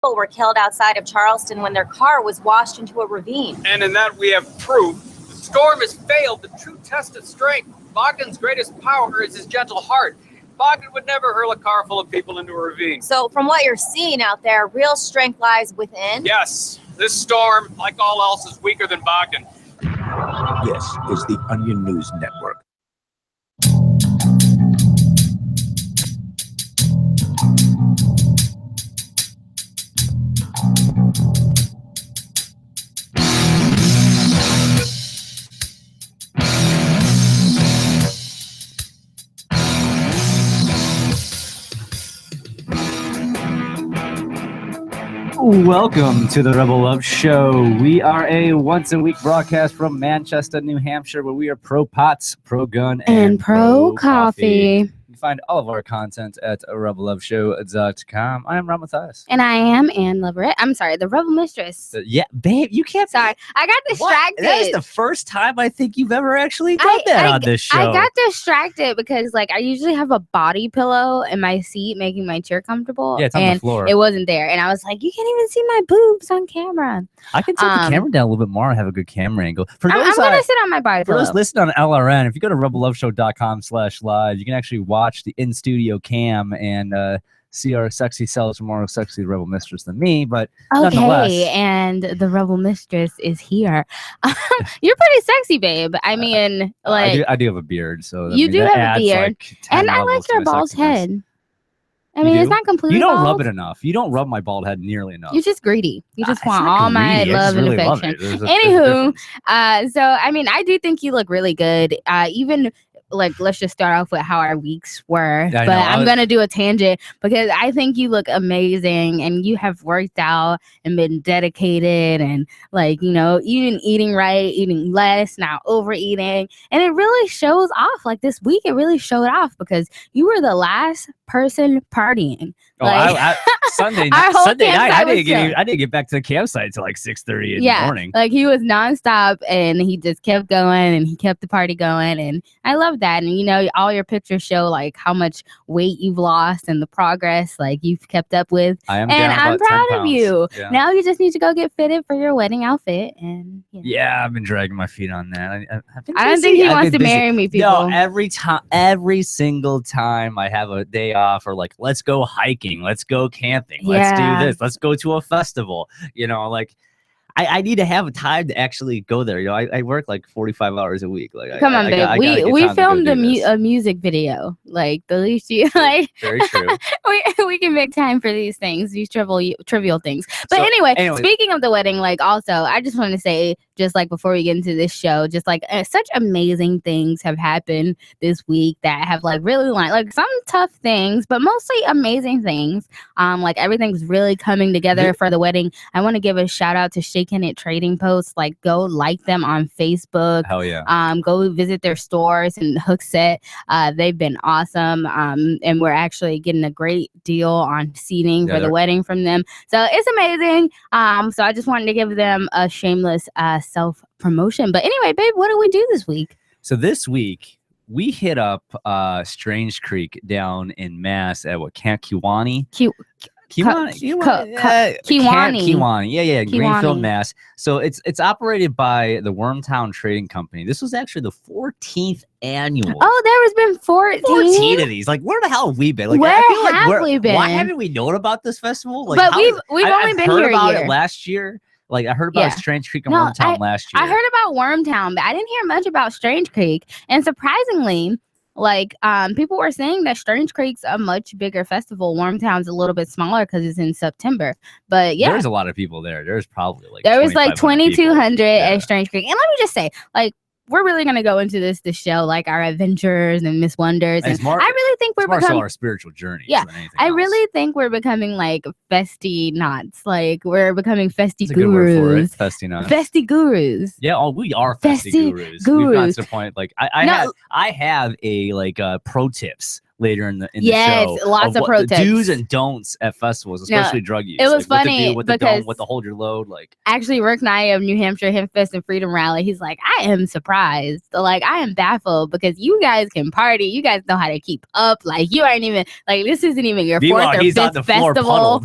People were killed outside of Charleston when their car was washed into a ravine. And in that we have proof. The storm has failed the true test of strength. Bogdan's greatest power is his gentle heart. Bogdan would never hurl a car full of people into a ravine. So from what you're seeing out there, real strength lies within? Yes, this storm, like all else, is weaker than Bogdan. This is the Onion News Network. Welcome to the Rebel Love Show. We are a once-a-week broadcast from Manchester, New Hampshire, where we are pro-pots, pro-gun, and pro-coffee. You can find all of our content at rebelloveshow.com. I am Mathias. And I am Ann Leverett. I'm sorry, the Rebel Mistress. Yeah, babe, you can't... Sorry, I got distracted. That is the first time I think you've ever actually done that on this show. I got distracted because, like, I usually have a body pillow in my seat making my chair comfortable. Yeah, it's on the floor. It wasn't there. And I was like, you can't even see my boobs on camera. I can take the camera down a little bit more and have a good camera angle. I'm going to sit on my body pillow. For those listening on LRN, if you go to rebelloveshow.com/live, you can actually watch the in-studio cam and see our sexy selves, more sexy Rebel Mistress than me, but nonetheless. And the Rebel Mistress is here. You're pretty sexy, babe. I mean, like... I do have a beard, so... You do have a beard. Like and I like your bald head. I mean, it's not completely You don't bald. rub it enough. You don't rub my bald head nearly enough. You're just greedy. You just want not all my greedy. love and really affection. Anywho, so, I mean, I do think you look really good. Even... Like, let's just start off with how our weeks were. But I'm going to do a tangent because I think you look amazing and you have worked out and been dedicated and, like, you know, eating right, eating less, not overeating. And it really shows off. Like, this week, it really showed off because you were the last person partying. Oh, like, Sunday night, I didn't get back to the campsite until like 6:30 in the morning. Like, he was nonstop and he just kept going and he kept the party going. And I love that. And, you know, all your pictures show like how much weight you've lost and the progress like you've kept up with. I'm proud of you. Yeah. Now you just need to go get fitted for your wedding outfit. And yeah, I've been dragging my feet on that. I don't think he wants to marry me, people. No, every single time I have a day off or like, let's go hiking, let's go camping, let's do this, let's go to a festival, you know, like I need to have a time to actually go there. You know, I work like 45 hours a week. Like, come on, babe. We filmed a music video. Like, the least you like. Very true. we can make time for these things, these trivial things. But anyway, speaking of the wedding, like, also, I just want to say, just like before we get into this show, just like such amazing things have happened this week that have like really like some tough things, but mostly amazing things. Like, everything's really coming together for the wedding. I want to give a shout out to Shaking It Trading Post. Like, go like them on Facebook. Hell yeah. Go visit their stores and Hookset. They've been awesome. And we're actually getting a great deal on seating for the wedding from them. So it's amazing. So I just wanted to give them a shameless self-promotion. But anyway, babe, what did we do this week? So this week we hit up Strange Creek down in Mass at Camp Kewanee. Kewanee. Yeah, Greenfield, Mass. So it's operated by the Wormtown Trading Company. This was actually the 14th annual. Oh, there has been 14 of these. Like, where the hell have we been? Like, where have we been? Why haven't we known about this festival? Like, but we've only been here heard about it last year. Like, I heard about Strange Creek and Wormtown last year. I heard about Wormtown, but I didn't hear much about Strange Creek. And surprisingly, like, people were saying that Strange Creek's a much bigger festival. Wormtown's a little bit smaller because it's in September. But yeah, there's a lot of people there. There's probably like there was like 2,200 at Strange Creek. And let me just say, like, we're really gonna go into this show like our adventures and Miss Wonders, and I really think we're becoming our spiritual journey. Yeah, I really think we're becoming like festy knots. Like, we're becoming festy gurus. Festy knots. Festy gurus. Yeah, we are festy gurus. We've got to the point. Like, I have a pro tips later in the show. Yes, lots of pro tips. The do's and don'ts at festivals, especially drug use. It was funny because what to hold your load. Like, actually, Rick Nye of New Hampshire Hempfest and Freedom Rally, he's like, I am surprised. Like, I am baffled because you guys can party. You guys know how to keep up. Like, you aren't even, like, this isn't even your fourth or fifth festival.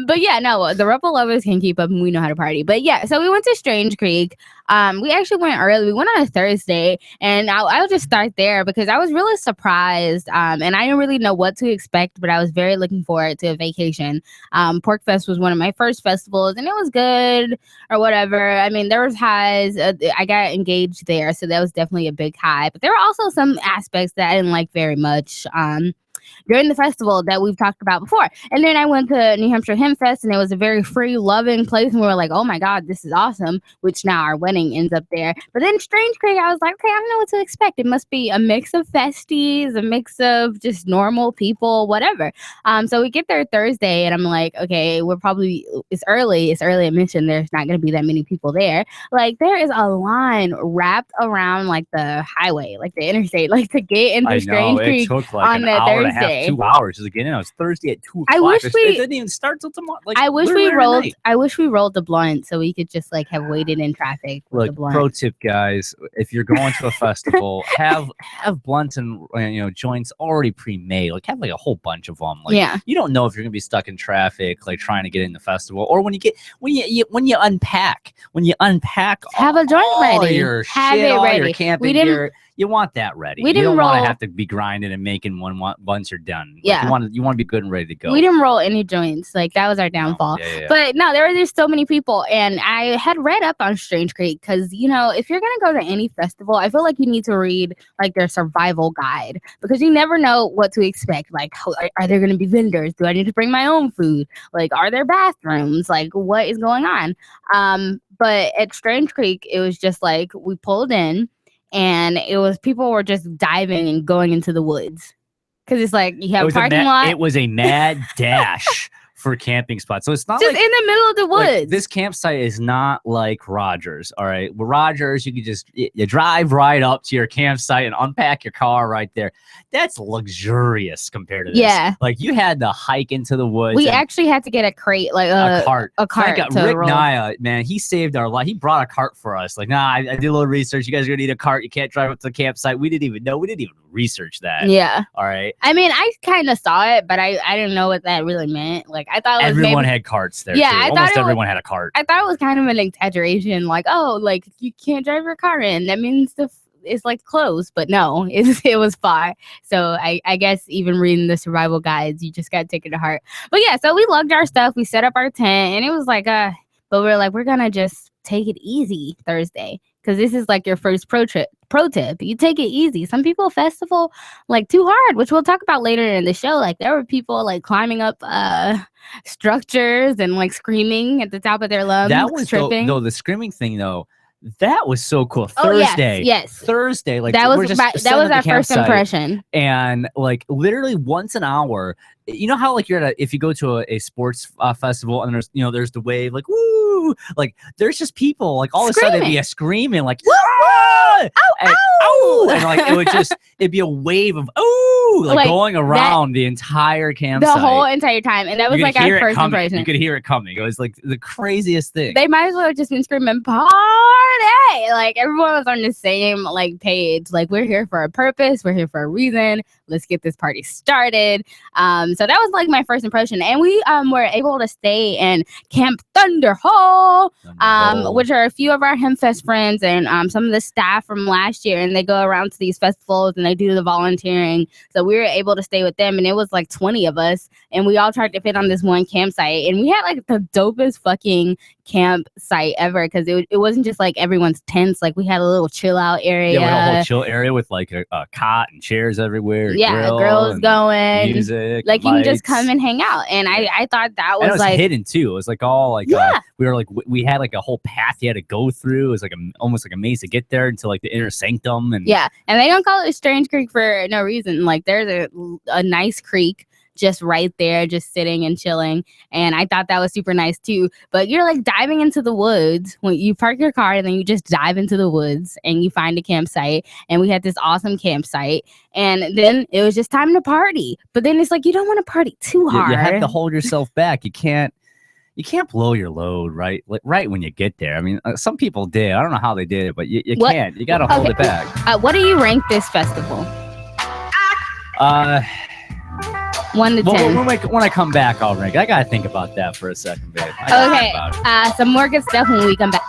But yeah, no, the Rebel lovers can keep up and we know how to party. But yeah, so we went to Strange Creek. We actually went early. We went on a Thursday, and I'll just start there because I was really surprised. And I didn't really know what to expect, but I was very looking forward to a vacation. Pork Fest was one of my first festivals, and it was good or whatever. I mean, there was highs. I got engaged there, so that was definitely a big high. But there were also some aspects that I didn't like very much. During the festival that we've talked about before. And then I went to New Hampshire Hempfest, and it was a very free, loving place. And we were like, oh my God, this is awesome, which now our wedding ends up there. But then Strange Creek, I was like, okay, I don't know what to expect. It must be a mix of festies, a mix of just normal people, whatever. So we get there Thursday, and I'm like, okay, it's early. I mentioned there's not going to be that many people there. Like, there is a line wrapped around like the highway, like the interstate, like to get into Strange Creek on that Thursday. 2 hours to get in. It was Thursday at 2 o'clock. It didn't even start till tomorrow. Like, I wish we rolled the blunt so we could just like have waited in traffic. With the blunt. Pro tip, guys: if you're going to a festival, have blunts and joints already pre-made. Like, have like a whole bunch of them. Like, yeah. You don't know if you're gonna be stuck in traffic, like trying to get in the festival, or when you unpack, have a joint ready. Your have shit, it all ready. your camping gear. You want that ready. You don't want to have to be grinding and making one once you're done. Like, yeah. You want to be good and ready to go. We didn't roll any joints. Like, that was our downfall. Yeah. But no, there were just so many people. And I had read up on Strange Creek because, if you're going to go to any festival, I feel like you need to read like their survival guide because you never know what to expect. Like, are there going to be vendors? Do I need to bring my own food? Like, are there bathrooms? Like, what is going on? But at Strange Creek, it was just like we pulled in. And people were just diving and going into the woods. Because it's like you have a parking lot. It was a mad dash for camping spots. So it's not just in the middle of the woods. Like, this campsite is not like Rogers. All right. With Rogers, you can just you drive right up to your campsite and unpack your car right there. That's luxurious compared to this. Yeah. Like, you had to hike into the woods. We actually had to get a crate, like a cart. Rick Naya, man, he saved our life. He brought a cart for us. Like, nah, I did a little research. You guys are gonna need a cart. You can't drive up to the campsite. We didn't even know. We didn't even research that. Yeah. All right. I mean, I kind of saw it, but I didn't know what that really meant. Like, I thought everyone had carts there. Yeah, too. Almost everyone had a cart. I thought it was kind of an exaggeration. Like, oh, like you can't drive your car in. That means it's like close, but no, it was far. So I guess even reading the survival guides, you just got to take it to heart. But yeah, so we lugged our stuff. We set up our tent, and it was like, but we're like, we're gonna just take it easy Thursday. Because this is like your first pro tip. You take it easy. Some people festival like too hard, which we'll talk about later in the show. Like, there were people like climbing up structures and like screaming at the top of their lungs. That was tripping. The screaming thing though. That was so cool. Thursday. Yes. Thursday. Like, that was our first impression. And like literally once an hour. You know how like if you go to a sports festival and there's the wave, like woo, like there's just people like all of a sudden it'd be a screaming like ow, ow. And like it'd be a wave of like going around the entire campsite the whole entire time, and that was like our first impression. You could hear it coming. It was like the craziest thing. They might as well have just been screaming party. Like, everyone was on the same like page. Like, we're here for a purpose. We're here for a reason. Let's get this party started. So that was like my first impression, and we were able to stay in Camp Thunder Hall, which are a few of our Hempfest friends and some of the staff from last year, and they go around to these festivals and they do the volunteering. So we were able to stay with them, and it was like 20 of us, and we all tried to fit on this one campsite, and we had like the dopest fucking campsite ever because it wasn't just like everyone's tents. Like, we had a little chill out area. Yeah, we had a whole chill area with like a cot and chairs everywhere. Yeah, girls going, music, like you can just come and hang out. And I thought that was, it was like hidden too. It was like all like we had like a whole path you had to go through. It was like almost like a maze to get there into like the inner sanctum. And and they don't call it Strange Creek for no reason. Like, there's a nice creek just right there, just sitting and chilling. And I thought that was super nice too. But you're like diving into the woods when you park your car, and then you just dive into the woods and you find a campsite. And we had this awesome campsite, and then it was just time to party. But then it's like, you don't want to party too hard. You have to hold yourself back. You can't blow your load right when you get there. I mean, some people did. I don't know how they did it, but you can't. You got to hold it back. What do you rank this festival? 1 to 10. When I come back, I'll rank. I gotta think about that for a second, babe. Okay. Some more good stuff when we come back.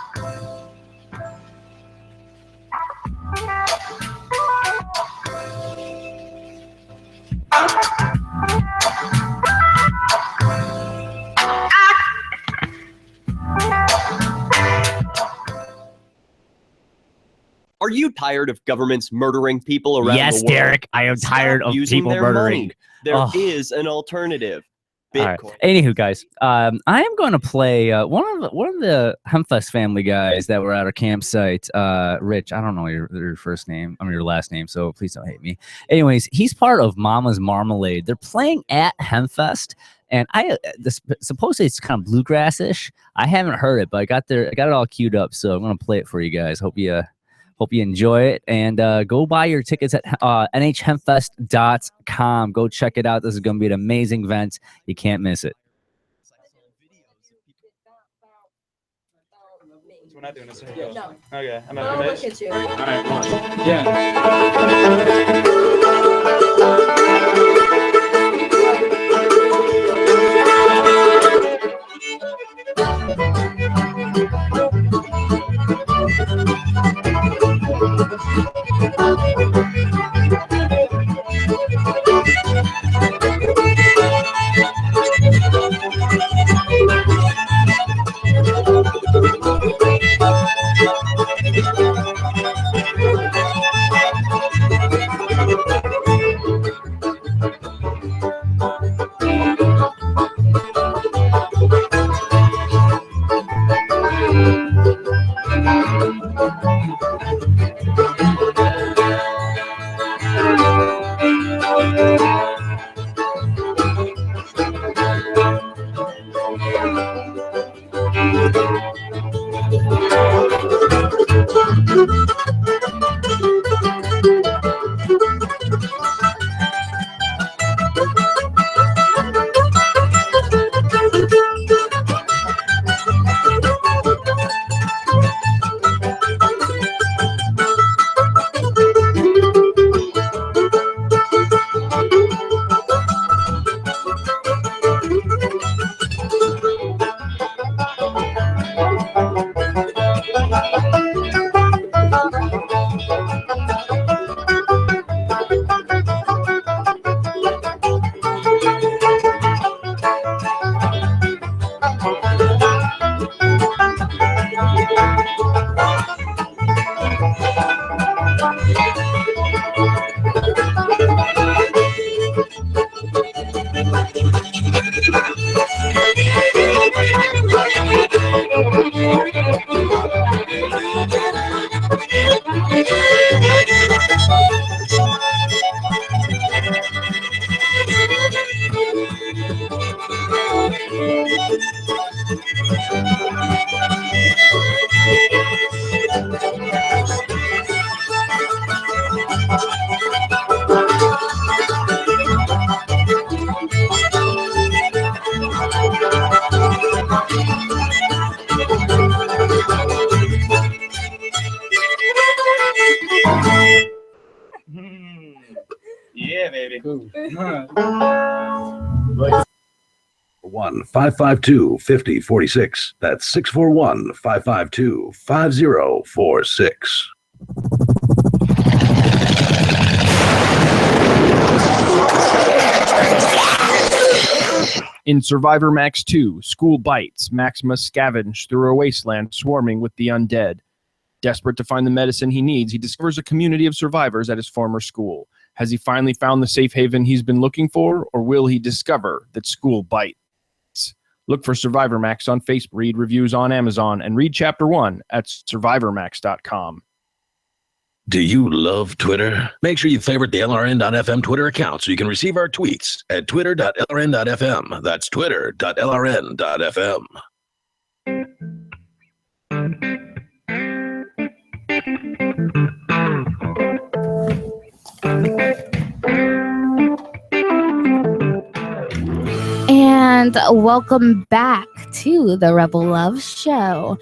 Are you tired of governments murdering people around the world? Yes, Derek, I am tired of people murdering. Money. There is an alternative. Bitcoin. All right. Anywho, guys, I am going to play one of the Hempfest family guys that were at our campsite. Rich, I don't know your first name. I mean your last name, so please don't hate me. Anyways, he's part of Mama's Marmalade. They're playing at Hempfest, and supposedly it's kind of bluegrass-ish. I haven't heard it, but I got it all queued up, so I'm going to play it for you guys. Hope you enjoy it, and go buy your tickets at NHHempfest.com. Go check it out. This is going to be an amazing event. You can't miss it. We're not doing this. No. Okay, I'm not gonna look at you. All right, come on. Yeah. Yeah, baby. Cool. 1-552-5046. That's 641-552-5046. In Survivor Max 2, School Bites, Max must scavenge through a wasteland swarming with the undead. Desperate to find the medicine he needs, he discovers a community of survivors at his former school. Has he finally found the safe haven he's been looking for, or will he discover that school bites? Look for Survivor Max on Facebook, read reviews on Amazon, and read Chapter 1 at survivormax.com. Do you love Twitter? Make sure you favorite the LRN.FM Twitter account so you can receive our tweets at twitter.lrn.fm. That's twitter.lrn.fm. And welcome back to the Rebel Love Show.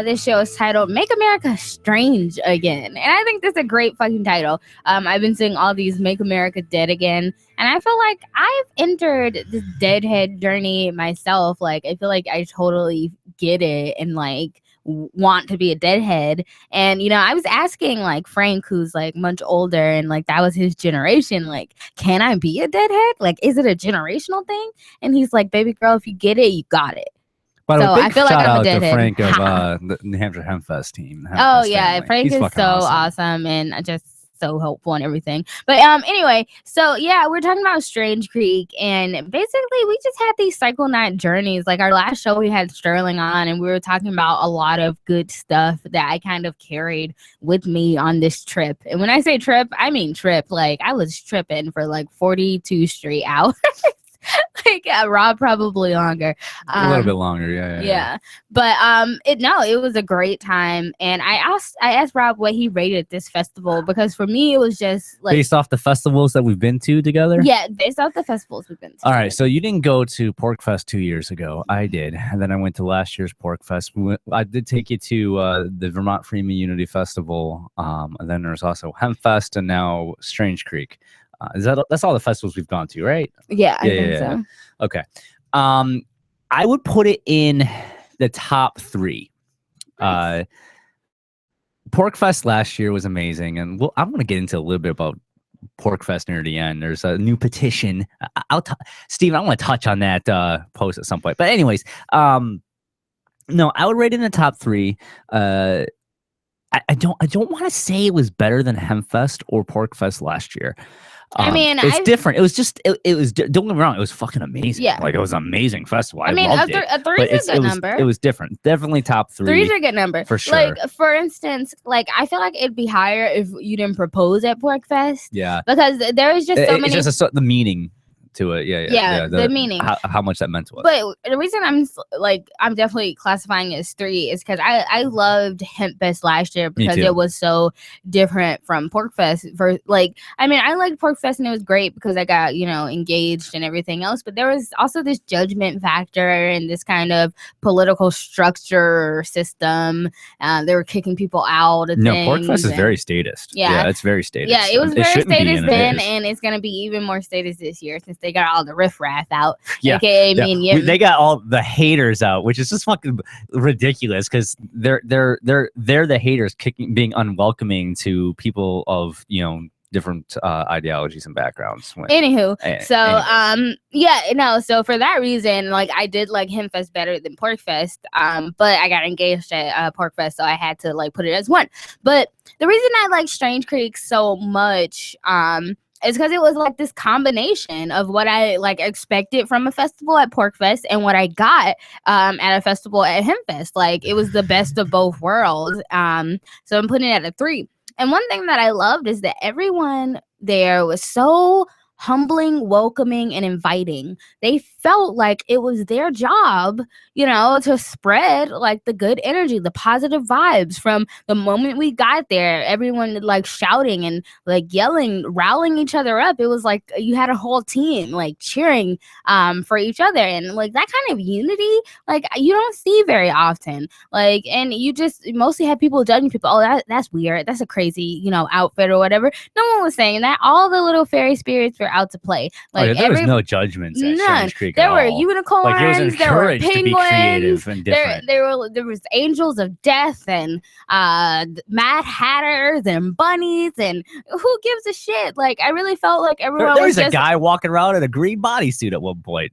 This show is titled Make America Strange Again. And I think that's a great fucking title. I've been seeing all these Make America Dead Again. And I feel like I've entered this deadhead journey myself. Like, I feel like I totally get it and like want to be a deadhead. And I was asking like Frank, who's like much older and like that was his generation, like, can I be a deadhead? Like, is it a generational thing? And he's like, baby girl, if you get it, you got it. By the way, big I feel shout like I'm a out to deadhead. Frank of the New Hampshire Hempfest team. Oh yeah, family. Frank He's is so fucking awesome and just so helpful and everything. But anyway, so yeah, we're talking about Strange Creek, and basically we just had these cycle night journeys. Like our last show, we had Sterling on, and we were talking about a lot of good stuff that I kind of carried with me on this trip. And when I say trip, I mean trip. Like I was tripping for like 42 straight hours. Like Rob probably longer, a little bit longer. Yeah. But it was a great time, and I asked Rob what he rated this festival, because for me it was just like based off the festivals that we've been to together. Yeah, based off the festivals we've been to. All right, so you didn't go to Pork Fest 2 years ago. I did, and then I went to last year's Pork Fest. I did take you to the Vermont Freeman Unity Festival, and then there's also Hempfest, and now Strange Creek. That's all the festivals we've gone to, right? Yeah, I think so. Okay. I would put it in the top 3. Nice. Pork Fest last year was amazing, and I'm going to get into a little bit about Pork Fest near the end. There's a new petition. Steve, I want to touch on that post at some point. But anyways, no, I would rate it in the top 3. I don't want to say it was better than Hempfest or Pork Fest last year. I mean, it's different. It was just, it was, don't get me wrong, it was fucking amazing. Yeah. Like, it was an amazing festival. I mean, loved a 3 is a good number. It was different. Definitely top 3. 3 is a good number. For sure. Like, for instance, like, I feel like it'd be higher if you didn't propose at Pork Fest. Yeah. Because there is just so many. It's just the meaning to it. Yeah. The meaning. How much that meant to us. But the reason I'm definitely classifying it as 3 is because I loved Hempfest last year because it was so different from Pork Fest. I liked Pork Fest and it was great because I got engaged and everything else. But there was also this judgment factor and this kind of political structure system. They were kicking people out. Pork Fest is very statist. Yeah, it's very statist. Yeah, it was very statist then, and it's gonna be even more statist this year since they got all the riffraff out. Yeah, AKA they got all the haters out, which is just fucking ridiculous because they're the haters being unwelcoming to people of different ideologies and backgrounds. So for that reason, like I did like Hempfest better than Pork Fest, but I got engaged at Pork Fest, so I had to like put it as 1. But the reason I like Strange Creek so much it's because it was like this combination of what I like expected from a festival at Pork Fest and what I got at a festival at Hempfest. Like it was the best of both worlds. So I'm putting it at a 3. And one thing that I loved is that everyone there was so humbling, welcoming, and inviting. They felt like it was their job, to spread like the good energy, the positive vibes from the moment we got there. Everyone like shouting and like yelling, rallying each other up. It was like you had a whole team like cheering for each other, and like that kind of unity, like you don't see very often. Like, and you just mostly had people judging people. Oh, that's weird. That's a crazy, outfit or whatever. No one was saying that. All the little fairy spirits were out to play. Like there was no judgments at Strange Creek. There were unicorns. Like, it was there were encouraged to be penguins. creative and different. There was angels of death and Mad Hatters and bunnies, and who gives a shit? Like I really felt like everyone there was just a guy walking around in a green bodysuit at one point.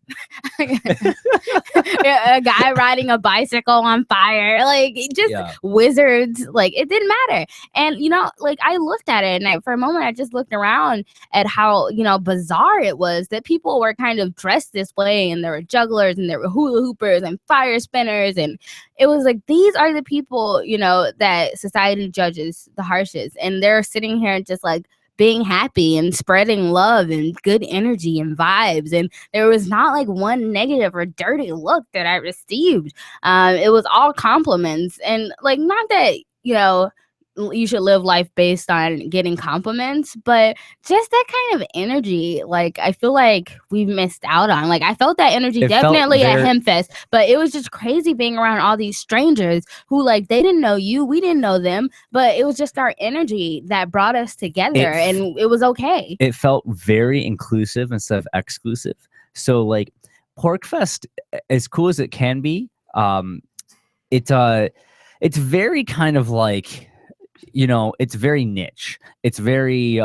A guy riding a bicycle on fire, like just wizards. Like it didn't matter. And like I looked at it, and for a moment I just looked around at how bizarre it was that people were kind of dressed this way, and there were jugglers and there were hula hoopers and fire spinners, and it was like these are the people that society judges the harshest, and they're sitting here just like being happy and spreading love and good energy and vibes, and there was not like one negative or dirty look that I received. It was all compliments, and like not that you should live life based on getting compliments, but just that kind of energy, like I feel like we've missed out on. Like I felt that energy definitely at Hempfest, but it was just crazy being around all these strangers who like they didn't know you, we didn't know them, but it was just our energy that brought us together, and it was okay. It felt very inclusive instead of exclusive. So like Porkfest, as cool as it can be, it's very kind of like, you know, it's very niche. It's very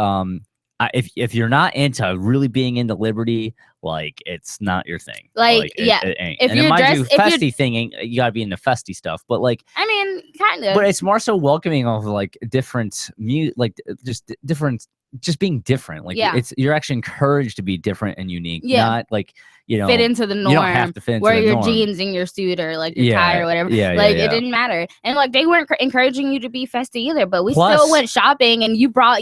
if you're not into really being into liberty, like it's not your thing. Like yeah, it ain't. If you're festy thing, you gotta be into festy stuff. But like, I mean, kind of. But it's more so welcoming of like different just being different. Like you're actually encouraged to be different and unique. Yeah. Not like, you know, fit into the norm. You don't have to fit into the norm. Wear your jeans and your suit or like your tie or whatever. It didn't matter. And like they weren't encouraging you to be festy either. But we still went shopping, and you bought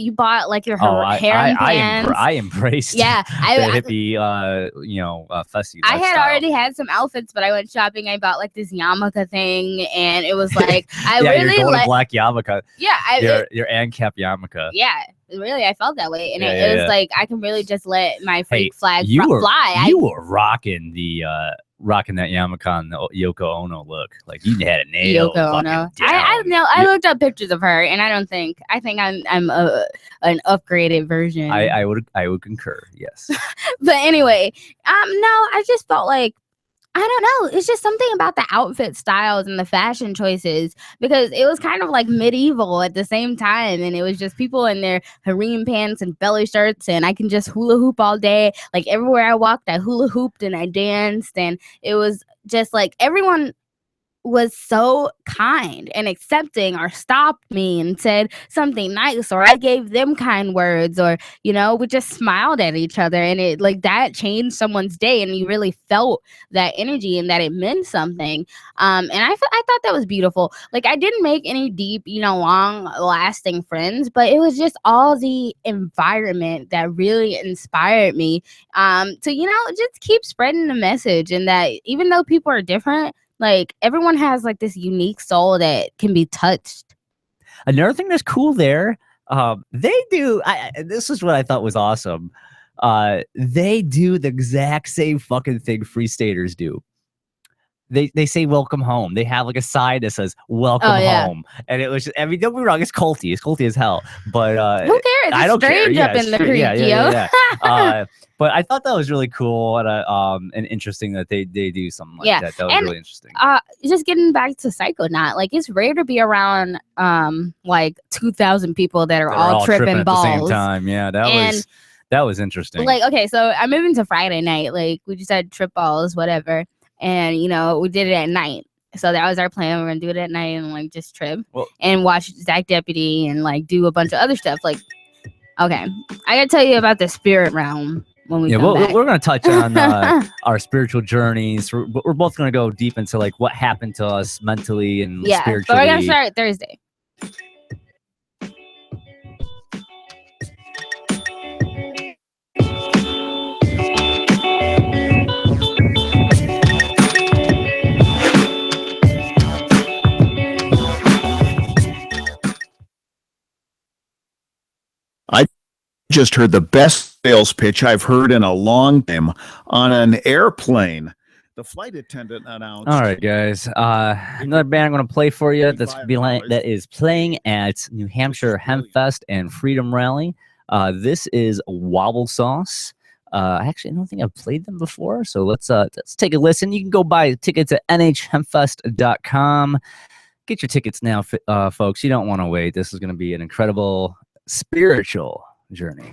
like your hair pants. I embraced the hippie festy lifestyle. I had already had some outfits, but I went shopping. I bought like this yarmulke thing, and it was like really your golden black yarmulke. Yeah, your ANCAP yarmulke. Yeah. Really, I felt that way, and it was like I can really just let my freak flag fly. You were rocking that yarmulke on the Yoko Ono look. Like you had a nail. Yoko Ono. I looked up pictures of her, and I think I'm an upgraded version. I would concur. Yes. But anyway, no, I just felt like, I don't know. It's just something about the outfit styles and the fashion choices, because it was kind of like medieval at the same time. And it was just people in their harem pants and belly shirts, and I can just hula hoop all day. Like everywhere I walked, I hula hooped and I danced. And it was just like everyone was so kind and accepting, or stopped me and said something nice, or I gave them kind words, or, you know, we just smiled at each other, and it like that changed someone's day, and you really felt that energy and that it meant something. And I thought that was beautiful. Like I didn't make any deep, you know, long lasting friends, but it was just all the environment that really inspired me to, you know, just keep spreading the message, and that even though people are different, like everyone has like this unique soul that can be touched. Another thing that's cool there, they do. This is what I thought was awesome. They do the exact same fucking thing Free Staters do. They say welcome home. They have like a sign that says welcome home, and it was just, I mean, don't be wrong, it's culty as hell, but who cares? I don't care. Up in the creek, yeah. But I thought that was really cool, and interesting that they do something like that. That was really interesting. Just getting back to Psychonaut, like it's rare to be around like 2,000 people that are all tripping balls at the same time. Yeah, that was interesting. Like, okay, so I'm moving to Friday night. Like we just had trip balls, whatever. And, you know, we did it at night. So that was our plan. We're going to do it at night and, like, just trip and watch Zach Deputy and, like, do a bunch of other stuff. Like, okay, I got to tell you about the spirit realm when we come back. We're going to touch on our spiritual journeys. We're both going to go deep into, like, what happened to us mentally and spiritually. But we're going to start Thursday. I just heard the best sales pitch I've heard in a long time on an airplane. The flight attendant announced. All right, guys. Another band I'm going to play for you that is playing at New Hampshire Hempfest and Freedom Rally. This is Wobble Sauce. Actually, I don't think I've played them before, so let's take a listen. You can go buy tickets at nhhempfest.com. Get your tickets now, folks. You don't want to wait. This is going to be an incredible spiritual journey.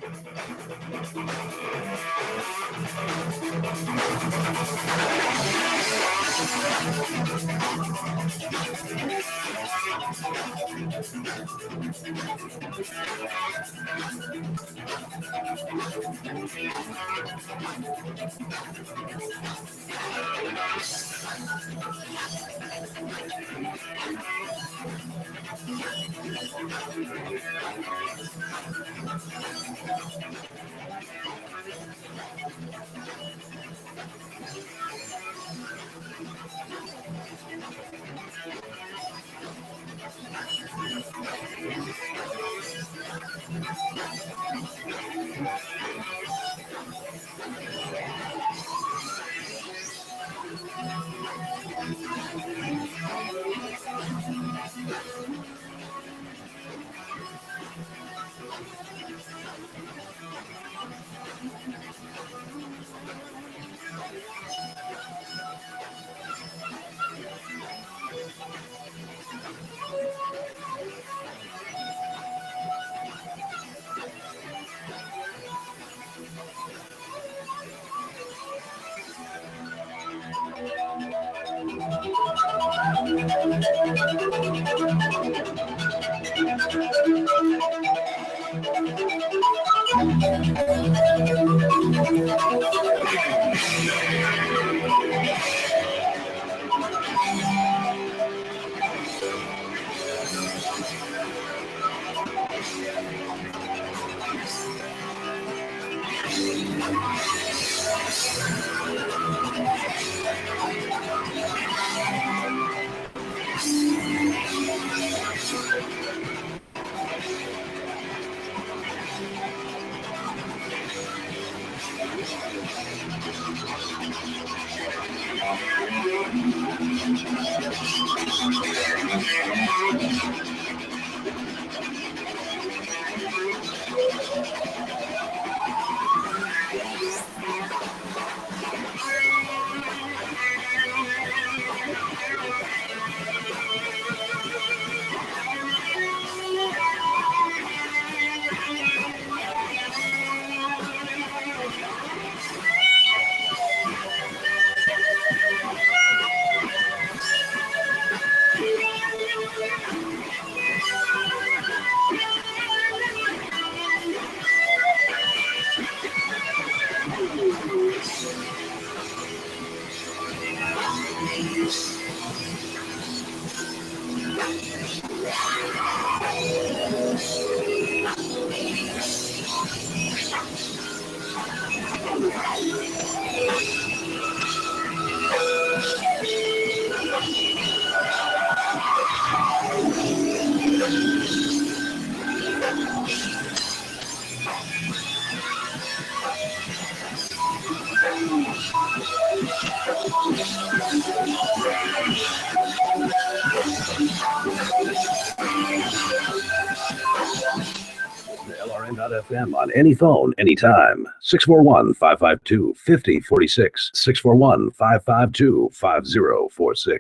LRN.FM on any phone, anytime. 641-552-5046. 641-552-5046.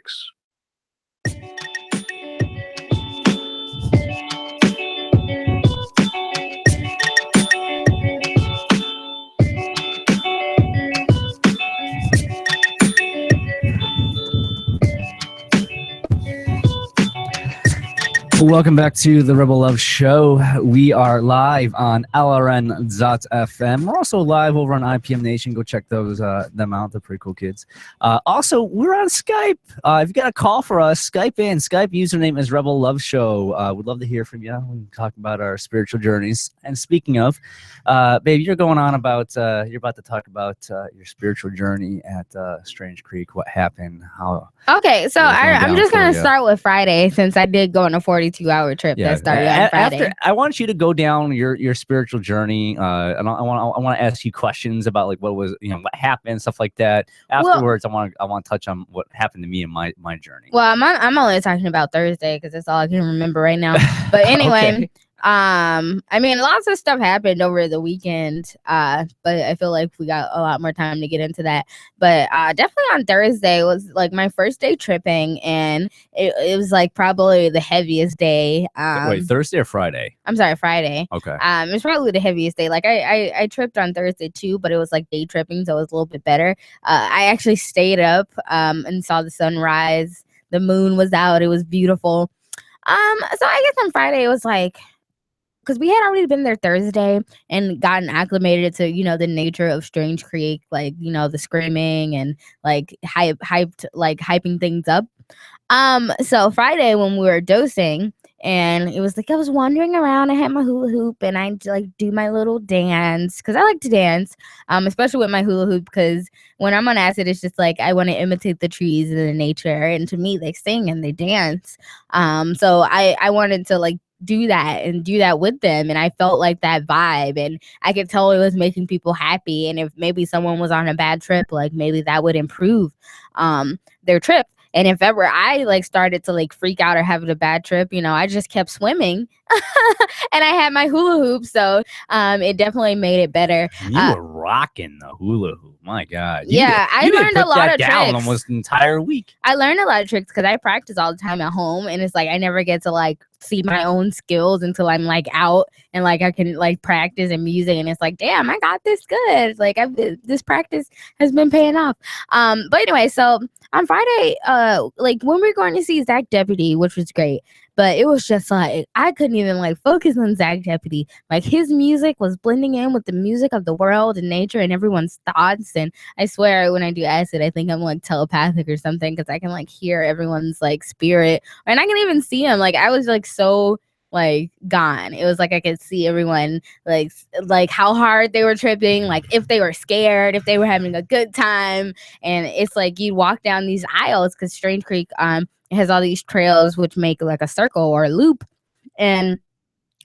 Welcome back to the Rebel Love Show. We are live on LRN.FM. We're also live over on IPMNation. Go check those them out. They're pretty cool kids. Also, we're on Skype. If you got a call for us, Skype in. Skype username is Rebel Love Show. We'd love to hear from you. We can talk about our spiritual journeys. And speaking of, babe, you're going on about you're about to talk about your spiritual journey at Strange Creek. What happened? How? Okay, so I'm just gonna start with Friday since I did go on a 42-hour trip that started on Friday. I want you to go down your spiritual journey, and I want to ask you questions about like what was what happened, stuff like that. Afterwards, I want to touch on what happened to me in my journey. Well, I'm only talking about Thursday because that's all I can remember right now. But anyway. Okay. I mean, lots of stuff happened over the weekend, but I feel like we got a lot more time to get into that. But definitely on Thursday was like my first day tripping, and it was like probably the heaviest day. Wait, Thursday or Friday? I'm sorry, Friday. Okay. It was probably the heaviest day. Like I tripped on Thursday too, but it was like day tripping, so it was a little bit better. I actually stayed up and saw the sunrise. The moon was out. It was beautiful. So I guess on Friday it was like, because we had already been there Thursday and gotten acclimated to, the nature of Strange Creek, like, the screaming and like hyping things up. So Friday when we were dosing, and it was like I was wandering around, I had my hula hoop and I like do my little dance because I like to dance, especially with my hula hoop, because when I'm on acid, it's just like I want to imitate the trees and the nature, and to me they sing and they dance. So I wanted to like do that with them, and I felt like that vibe, and I could tell it was making people happy. And if maybe someone was on a bad trip, like maybe that would improve their trip. And if ever I like started to like freak out or having a bad trip, I just kept swimming and I had my hula hoop. So it definitely made it better. You were rocking the hula hoop. My God. I learned a lot of tricks. Almost an entire week. I learned a lot of tricks because I practice all the time at home, and it's like I never get to like see my own skills until I'm like out and like I can like practice and music, and it's like, damn, I got this good. Like this practice has been paying off. But anyway, so on Friday, like when we were going to see Zach Deputy, which was great, but it was just like I couldn't even like focus on Zach Deputy. Like his music was blending in with the music of the world and nature and everyone's thoughts. And I swear, when I do acid, I think I'm like telepathic or something, because I can like hear everyone's like spirit, and I can even see him. Like I was like so like gone. It was like I could see everyone like how hard they were tripping, like if they were scared, if they were having a good time. And it's like you walk down these aisles, because Strange Creek it has all these trails which make like a circle or a loop, and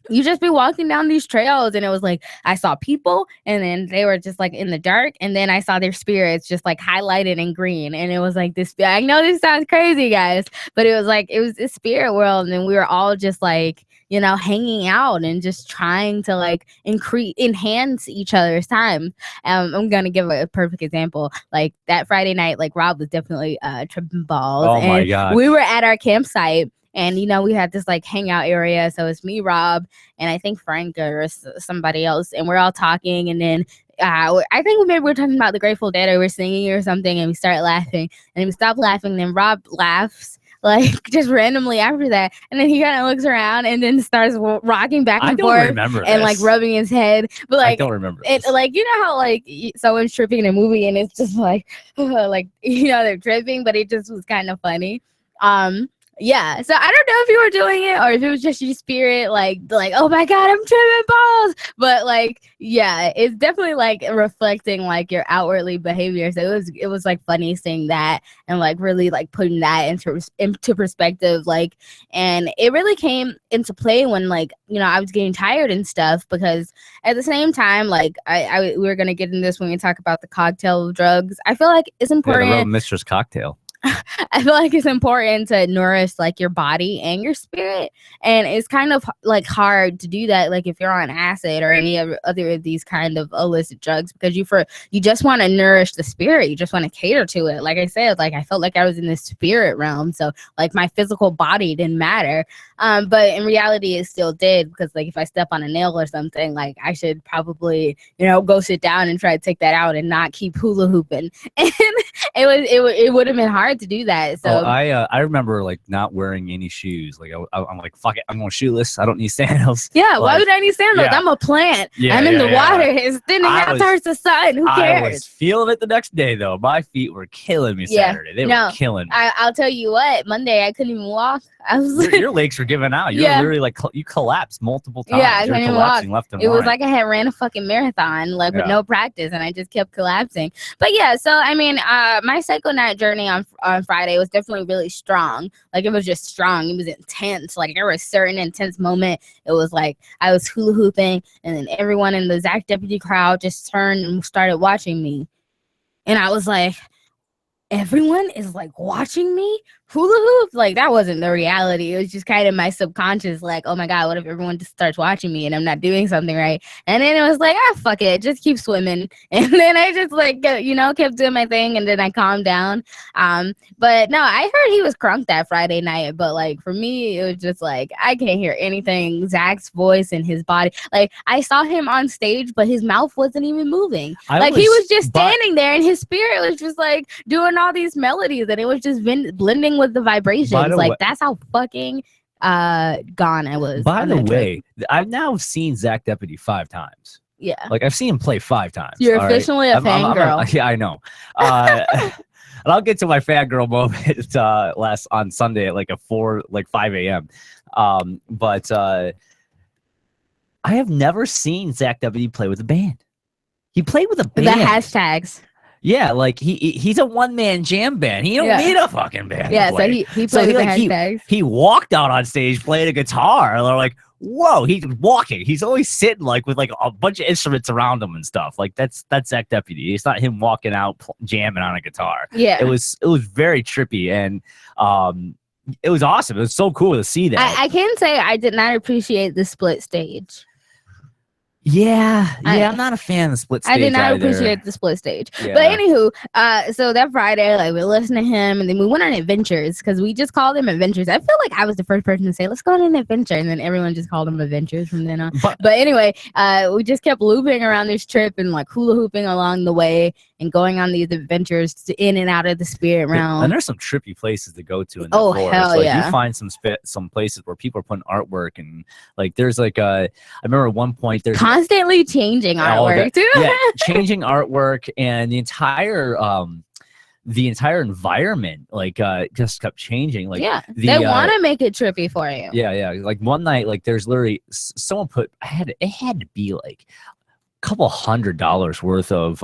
you just be walking down these trails, and it was like I saw people, and then they were just like in the dark, and then I saw their spirits just like highlighted in green, and it was like this. I know this sounds crazy, guys, but it was like it was this spirit world, and we were all just like, you know, hanging out and just trying to like enhance each other's time. I'm gonna give a perfect example. Like that Friday night, like Rob was definitely tripping balls. Oh my and god! We were at our campsite. And, you know, we had this like hangout area. So it's me, Rob, and I think Frank or somebody else. And we're all talking. And then I think maybe we're talking about the Grateful Dead, or we're singing or something. And we start laughing. And then we stop laughing. Then Rob laughs like just randomly after that. And then he kind of looks around and then starts rocking back and forth and like rubbing his head. But like, I don't remember it, like, you know how like someone's tripping in a movie and it's just like, like, you know, they're tripping, but it just was kind of funny. Yeah, so I don't know if you were doing it or if it was just your spirit, like oh my god, I'm tripping balls. But like, yeah, it's definitely like reflecting like your outwardly behavior. So it was like funny seeing that and like really like putting that into perspective. Like, and it really came into play when like, you know, I was getting tired and stuff, because at the same time, like we were gonna get in this when we talk about the cocktail of drugs. I feel like it's important. Yeah, the Mistress cocktail. I feel like it's important to nourish like your body and your spirit, and it's kind of like hard to do that like if you're on acid or any other of these kind of illicit drugs, because you just want to nourish the spirit, you just want to cater to it. Like I said, like I felt like I was in the spirit realm, so like my physical body didn't matter, but in reality it still did, because like if I step on a nail or something, like I should probably, you know, go sit down and try to take that out and not keep hula hooping. And it would have been hard to do that. So I remember like not wearing any shoes. Like I'm like, fuck it, I'm going shoeless. I don't need sandals. Yeah, like, why would I need sandals? Yeah. I'm a plant. Yeah, I'm in the water. Yeah. It's thinning out towards the sun. Who cares? I was feeling it the next day though. My feet were killing me Saturday. They were killing me. I'll tell you what, Monday I couldn't even walk. I was your legs were giving out. You're literally like you collapsed multiple times. Yeah, I couldn't even walk. Left and it right. was like I had ran a fucking marathon like with no practice, and I just kept collapsing. But yeah, so I mean, my psycho night journey on Friday was definitely really strong. Like it was just strong. It was intense. Like there was a certain intense moment. It was like I was hula hooping, and then everyone in the Zach Deputy crowd just turned and started watching me, and I was like, everyone is like watching me hula hoop. Like that wasn't the reality. It was just kind of my subconscious, like, oh my god, what if everyone just starts watching me and I'm not doing something right? And then it was like, fuck it, just keep swimming. And then I just like, you know, kept doing my thing, and then I calmed down. But no, I heard he was crunk that Friday night, but like for me it was just like I can't hear anything. Zach's voice and his body, like I saw him on stage but his mouth wasn't even moving. He was just standing there, and his spirit was just like doing all these melodies, and it was just blending with the vibrations. Like that's how fucking gone I was. By the way, I've now seen Zach Deputy 5 times. Yeah, like I've seen him play 5 times. You're officially a fangirl. Yeah, I know. And I'll get to my fangirl moment on Sunday at like 5 a.m. But I have never seen Zach Deputy play with a band. He played with a band. The hashtags. Yeah, like he's a one-man jam band. He don't need a fucking band. Yeah, so he played with the hashtags. He walked out on stage playing a guitar, and they're like, whoa, he's walking. He's always sitting like with like a bunch of instruments around him and stuff. Like that's Zach Deputy. It's not him walking out jamming on a guitar. Yeah, it was very trippy, and it was awesome. It was so cool to see that. I can say I did not appreciate the split stage. Yeah, I'm not a fan of the split stage. I did not either. appreciate the split stage. Yeah. But anywho, so that Friday, like, we listened to him, and then we went on adventures because we just called them adventures. I feel like I was the first person to say, let's go on an adventure, and then everyone just called them adventures from then on. But anyway, we just kept looping around this trip and like hula hooping along the way and going on these adventures in and out of the spirit realm. And there's some trippy places to go to in the forest. Hell like, yeah. You find some places where people are putting artwork, and like there's like I remember at one point there's constantly changing artwork too. Yeah, changing artwork, and the entire environment like just kept changing. Like they want to make it trippy for you. Yeah. Like one night, like there's literally someone put it had to be like a couple $100 worth of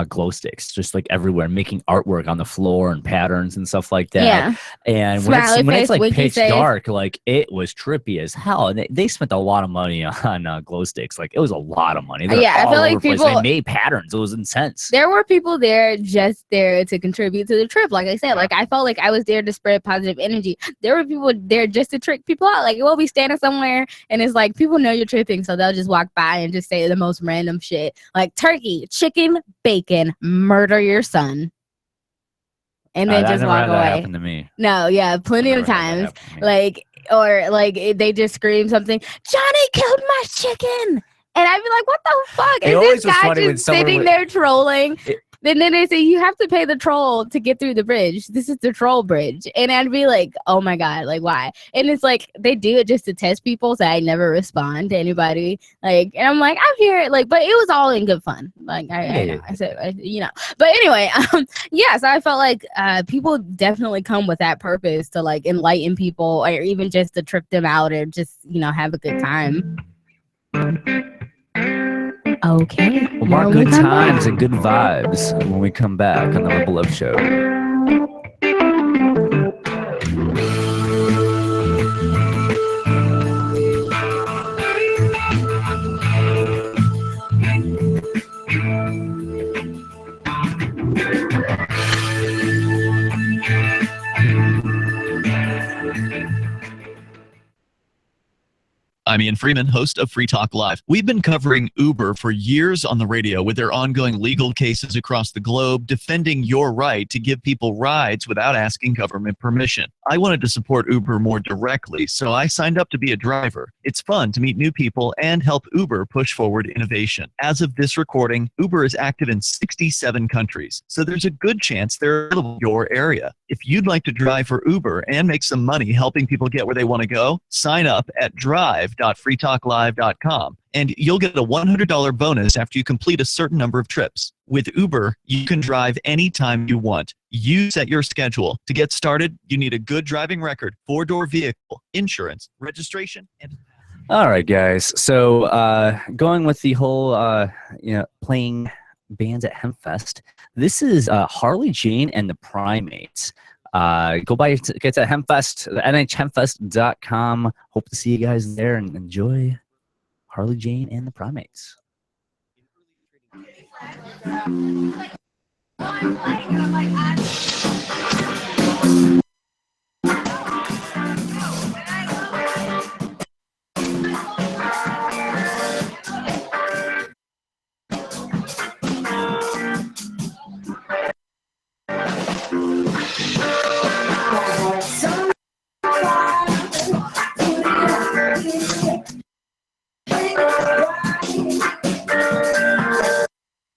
glow sticks just like everywhere, making artwork on the floor and patterns and stuff like that. Yeah. And when it's like pitch dark, like it was trippy as hell. And they spent a lot of money on glow sticks. Like it was a lot of money. I feel like people they made patterns. It was intense. There were people there just there to contribute to the trip. Like I said, like I felt like I was there to spread positive energy. There were people there just to trick people out. Like we'll be standing somewhere and it's like people know you're tripping, so they'll just walk by and just say the most random shit like turkey, chicken, bacon, murder your son, and then just walk away. That happened to me. No, yeah, plenty of times. Like, or like they just scream something, Johnny killed my chicken, and I'd be like, what the fuck? Is this guy just sitting there trolling? Then they say you have to pay the troll to get through the bridge. This is the troll bridge. And I'd be like, oh my God, like why? And it's like they do it just to test people, so I never respond to anybody. Like, and I'm like, I'm here, like, but it was all in good fun. Like I said, you know. But anyway, so I felt like people definitely come with that purpose to like enlighten people, or even just to trip them out, or just, you know, have a good time. Okay. Well, more good times and good vibes when we come back on the Rebel Love Show. I'm Ian Freeman, host of Free Talk Live. We've been covering Uber for years on the radio with their ongoing legal cases across the globe, defending your right to give people rides without asking government permission. I wanted to support Uber more directly, so I signed up to be a driver. It's fun to meet new people and help Uber push forward innovation. As of this recording, Uber is active in 67 countries, so there's a good chance they're available in your area. If you'd like to drive for Uber and make some money helping people get where they want to go, sign up at drive.freetalklive.com and you'll get a $100 bonus after you complete a certain number of trips. With Uber, you can drive anytime you want. You set your schedule. To get started, you need a good driving record, 4-door vehicle, insurance, registration, and... All right, guys. So going with the whole, playing bands at Hempfest, this is Harley Jane and the Primates. Go by get to Hempfest, NHHempfest.com. Hope to see you guys there and enjoy Harley Jane and the Primates.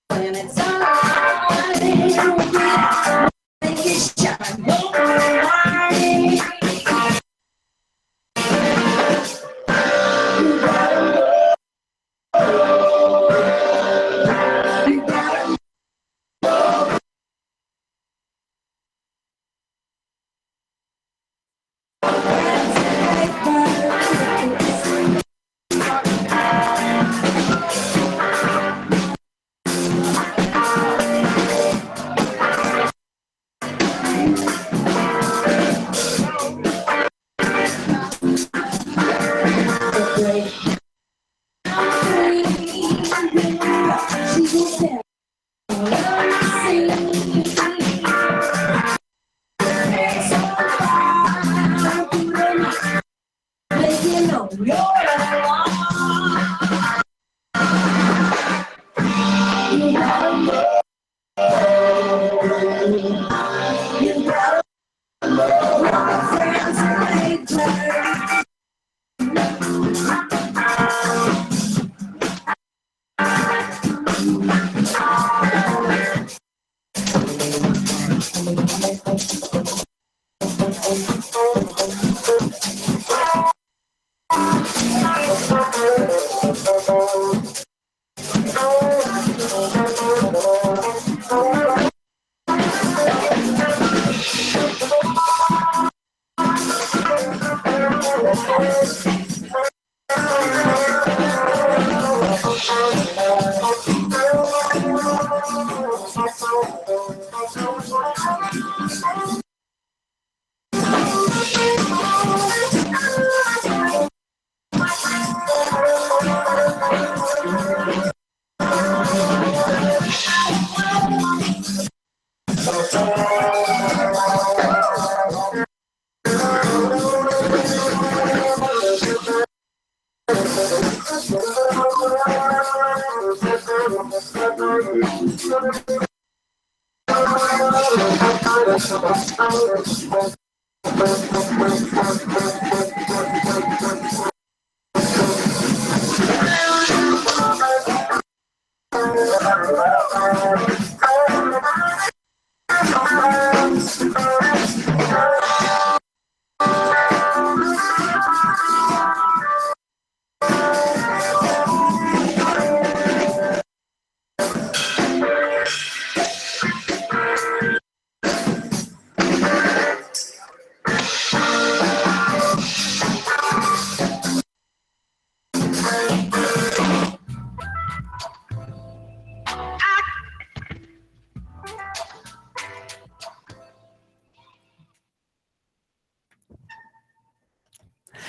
When it's all right, make it shine.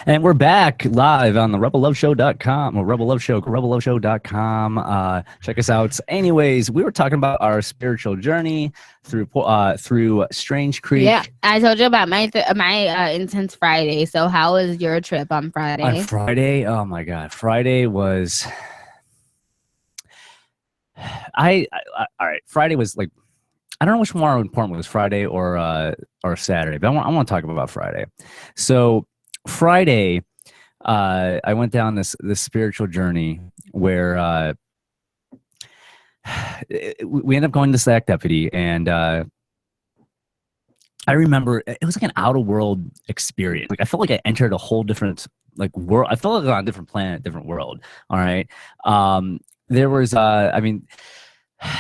And we're back live on the rebelloveshow.com or rebelloveshow.com. Check us out. Anyways, we were talking about our spiritual journey through Strange Creek. Yeah, I told you about my intense Friday. So how was your trip on Friday? On Friday, oh my God, Friday was. All right. Friday was like, I don't know which one more important was, Friday or Saturday, but I want to talk about Friday. So Friday, I went down this spiritual journey where we ended up going to SAC deputy, and I remember it was like an out of world experience. Like I felt like I entered a whole different like world. I felt like I was on a different planet, different world. All right. There was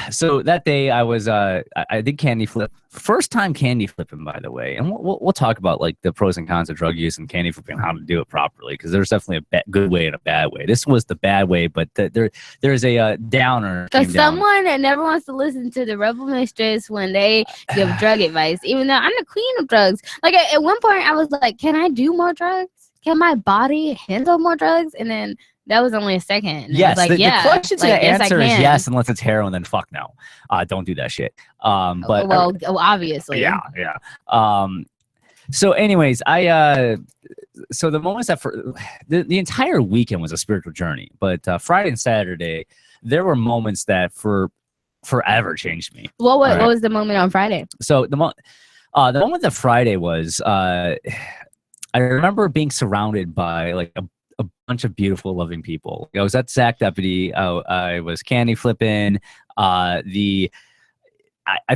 so that day I was I did candy flip. First time candy flipping, by the way. And we'll talk about like the pros and cons of drug use and candy flipping and how to do it properly, because there's definitely a good way and a bad way. This was the bad way, but there's a downer. Because someone that never wants to listen to the Rebel Mistress when they give drug advice, even though I'm the queen of drugs. Like at one point I was like, can I do more drugs? Can my body handle more drugs? And then that was only a second. Yes, like, the question to the answer is yes, can. unless it's heroin, then fuck no. Don't do that shit. But well, obviously. Yeah. So anyways, so the moments that the entire weekend was a spiritual journey, but Friday and Saturday, there were moments that forever changed me. What was the moment on Friday? So the moment that Friday was, I remember being surrounded by like a bunch of beautiful, loving people. I was at SAC deputy. I was candy flipping. I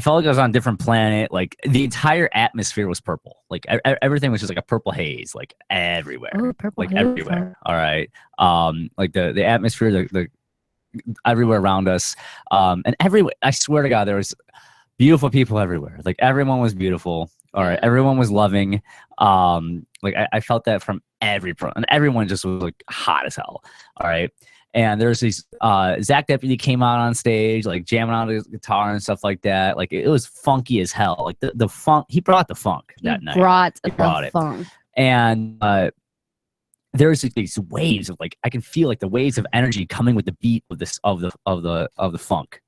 felt like I was on a different planet. Like the entire atmosphere was purple. Like everything was just like a purple haze, like everywhere. Oh, purple like haze. everywhere. All right. Like the atmosphere, the everywhere around us. And everywhere. I swear to God, there was beautiful people everywhere. Like everyone was beautiful. All right. Everyone was loving. Like I felt that from and everyone just was like hot as hell. All right. And there's these Zach Deputy came out on stage, like jamming on his guitar and stuff like that. Like it was funky as hell. Like the funk, he brought the funk that night. He brought it. Funk. And there's these waves of like, I can feel like the waves of energy coming with the beat of this of the funk.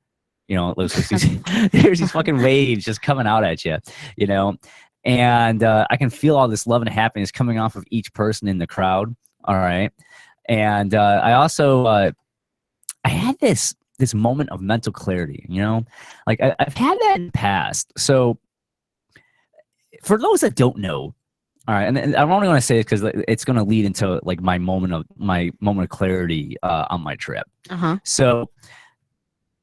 You know, there's these fucking waves just coming out at you, you know. And I can feel all this love and happiness coming off of each person in the crowd. All right. And I also I had this moment of mental clarity, you know, like I've had that in the past. So for those that don't know, all right, and I'm only going to say it because it's going to lead into like my moment of clarity on my trip. Uh-huh. So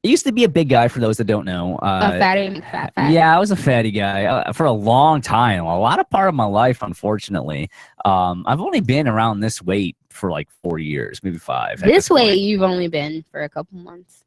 I used to be a big guy, for those that don't know. A fatty, fat. Yeah, I was a fatty guy for a long time. A lot of part of my life, unfortunately. I've only been around this weight for like 4 years, maybe 5. This weight you've only been for a couple months.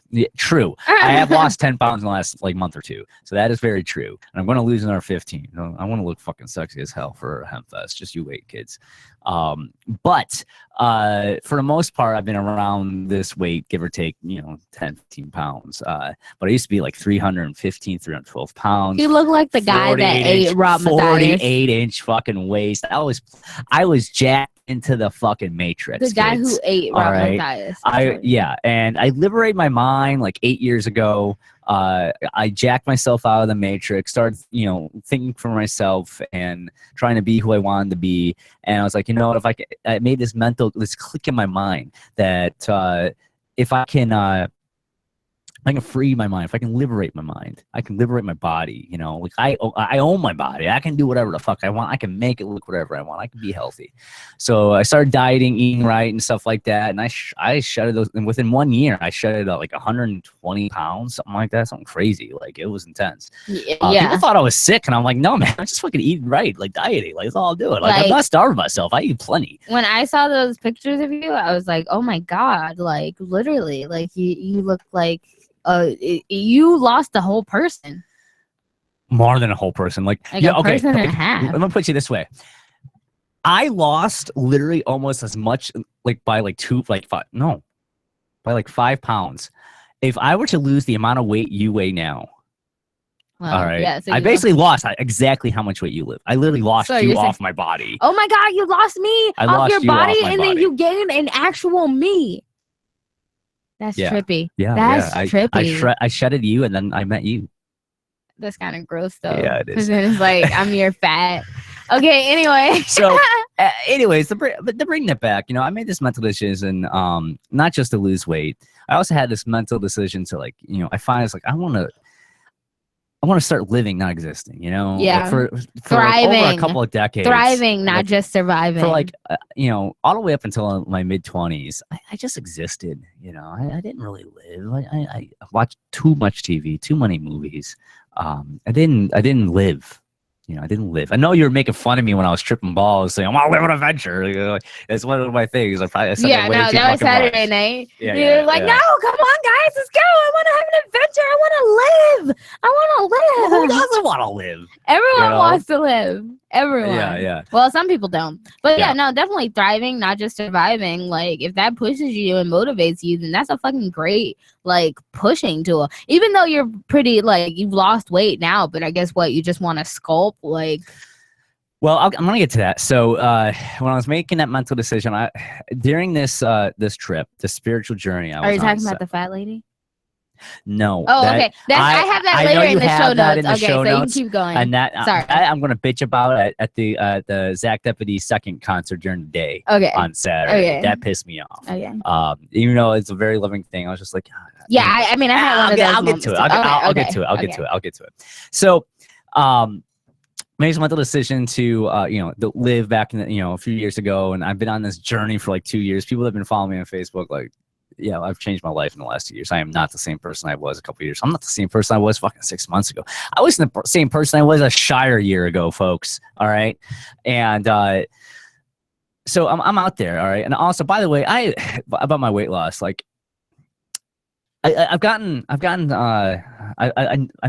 Yeah, true. I have lost 10 pounds in the last like month or two, so that is very true. And I'm going to lose another 15. I want to look fucking sexy as hell for Hempfest. Just you wait, kids. But for the most part, I've been around this weight, give or take, 10, 15 pounds. But I used to be like 315, 312 pounds. You look like the guy that ate raw Mathias. 48-inch fucking waist. I was jacked into the fucking Matrix. The guy kids. who ate raw Mathias. And I liberated my mind like 8 years ago. I jacked myself out of the Matrix, started, thinking for myself and trying to be who I wanted to be. And I was like, you know what, if I made this click in my mind that if I can free my mind, if I can liberate my mind, I can liberate my body. Like I own my body. I can do whatever the fuck I want. I can make it look whatever I want. I can be healthy. So I started dieting, eating right, and stuff like that. And I shedded those. And within 1 year, I shedded like 120 pounds, something like that, something crazy. Like it was intense. People thought I was sick, and I'm like, no, man, I'm just fucking eating right, like dieting. Like that's all I'm doing. Like I'm not starving myself. I eat plenty. When I saw those pictures of you, I was like, oh my god, like literally, like you look like. You lost a whole person. More than a whole person. Like a person and a half. I'm gonna put you this way. I lost literally almost as much, like by like 5 pounds. If I were to lose the amount of weight you weigh now, all right. Yeah, so I basically lost exactly how much weight you live. I literally lost you off my body. Oh my god, you lost me off your body, and then you gained an actual me. That's trippy. Yeah, that's trippy. I shedded you, and then I met you. That's kind of gross, though. Yeah, it is. Because then it's like I'm your fat. Okay. Anyway. So, anyways, to bring that back, I made this mental decision, not just to lose weight. I also had this mental decision to like, I finally was like, I want to start living, not existing, Yeah. Like for thriving. Over a couple of decades. Thriving, not just surviving. For like, all the way up until my mid-20s, I just existed, I didn't really live. I watched too much TV, too many movies. I didn't live. I didn't live. I know you were making fun of me when I was tripping balls, saying, I want to live an adventure. It's one of my things. That was Saturday night. You're like, no, come on, guys, let's go. I want to have an adventure. I want to live. Well, who doesn't want to live? Everyone wants to live. Everyone. Yeah. Well, some people don't. But definitely thriving, not just surviving. Like, if that pushes you and motivates you, then that's a fucking great, like, pushing tool. Even though you're pretty, like, you've lost weight now, but I guess you just want to sculpt, like. Well, I'm gonna get to that. So when I was making that mental decision, during this trip, the spiritual journey, Are you talking about the fat lady? No. Oh, okay. I have that later in the show notes. Okay, so you can keep going. And Sorry. I'm going to bitch about it at the Zach Deputy's second concert during the day on Saturday. Okay. That pissed me off. Okay. Even though it's a very loving thing, I was just like, I had one of those. I'll get to it. I'll get to it. So, made some mental decision to live back in a few years ago, and I've been on this journey for like 2 years. People have been following me on Facebook, like. Yeah, I've changed my life in the last 2 years. I am not the same person I was a couple of years. I'm not the same person I was fucking 6 months ago. I wasn't the same person I was a Shire year ago, folks. All right, and so I'm out there. All right, and also, by the way, about my weight loss, like I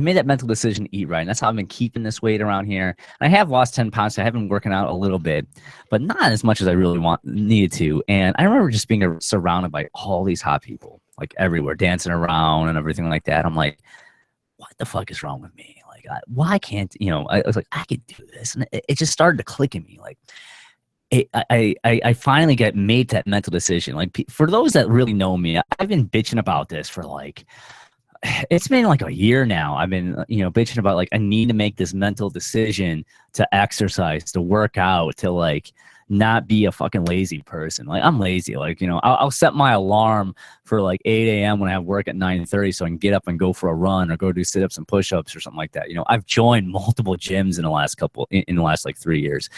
made that mental decision to eat right, and that's how I've been keeping this weight around here. And I have lost 10 pounds, so I have been working out a little bit, but not as much as I really needed to. And I remember just being surrounded by all these hot people, like everywhere, dancing around and everything like that. I'm like, what the fuck is wrong with me? Like, why can't I was like, I could do this, and it just started to click in me, like. I finally made that mental decision. Like, for those that really know me, I've been bitching about this for like, it's been like a year now. I've been, bitching about like, I need to make this mental decision to exercise, to work out, to like not be a fucking lazy person. Like, I'm lazy. Like, I'll set my alarm for like 8 a.m. when I have work at 9:30 so I can get up and go for a run or go do sit-ups and push-ups or something like that. I've joined multiple gyms in the last like 3 years.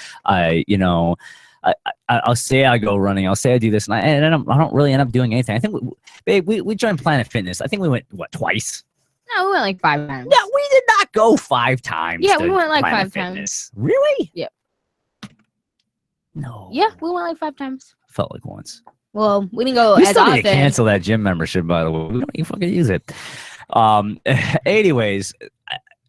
I'll say I go running. I'll say I do this, and I don't really end up doing anything. I think we joined Planet Fitness. I think we went twice. No, we went like 5 times. Yeah, we did not go 5 times. Yeah, we went like Planet 5 times. Fitness. Really? Yep. No. Yeah, we went like 5 times. Felt like once. Well, we didn't go We as still need often. to cancel that gym membership, by the way. We don't even fucking use it. Anyways,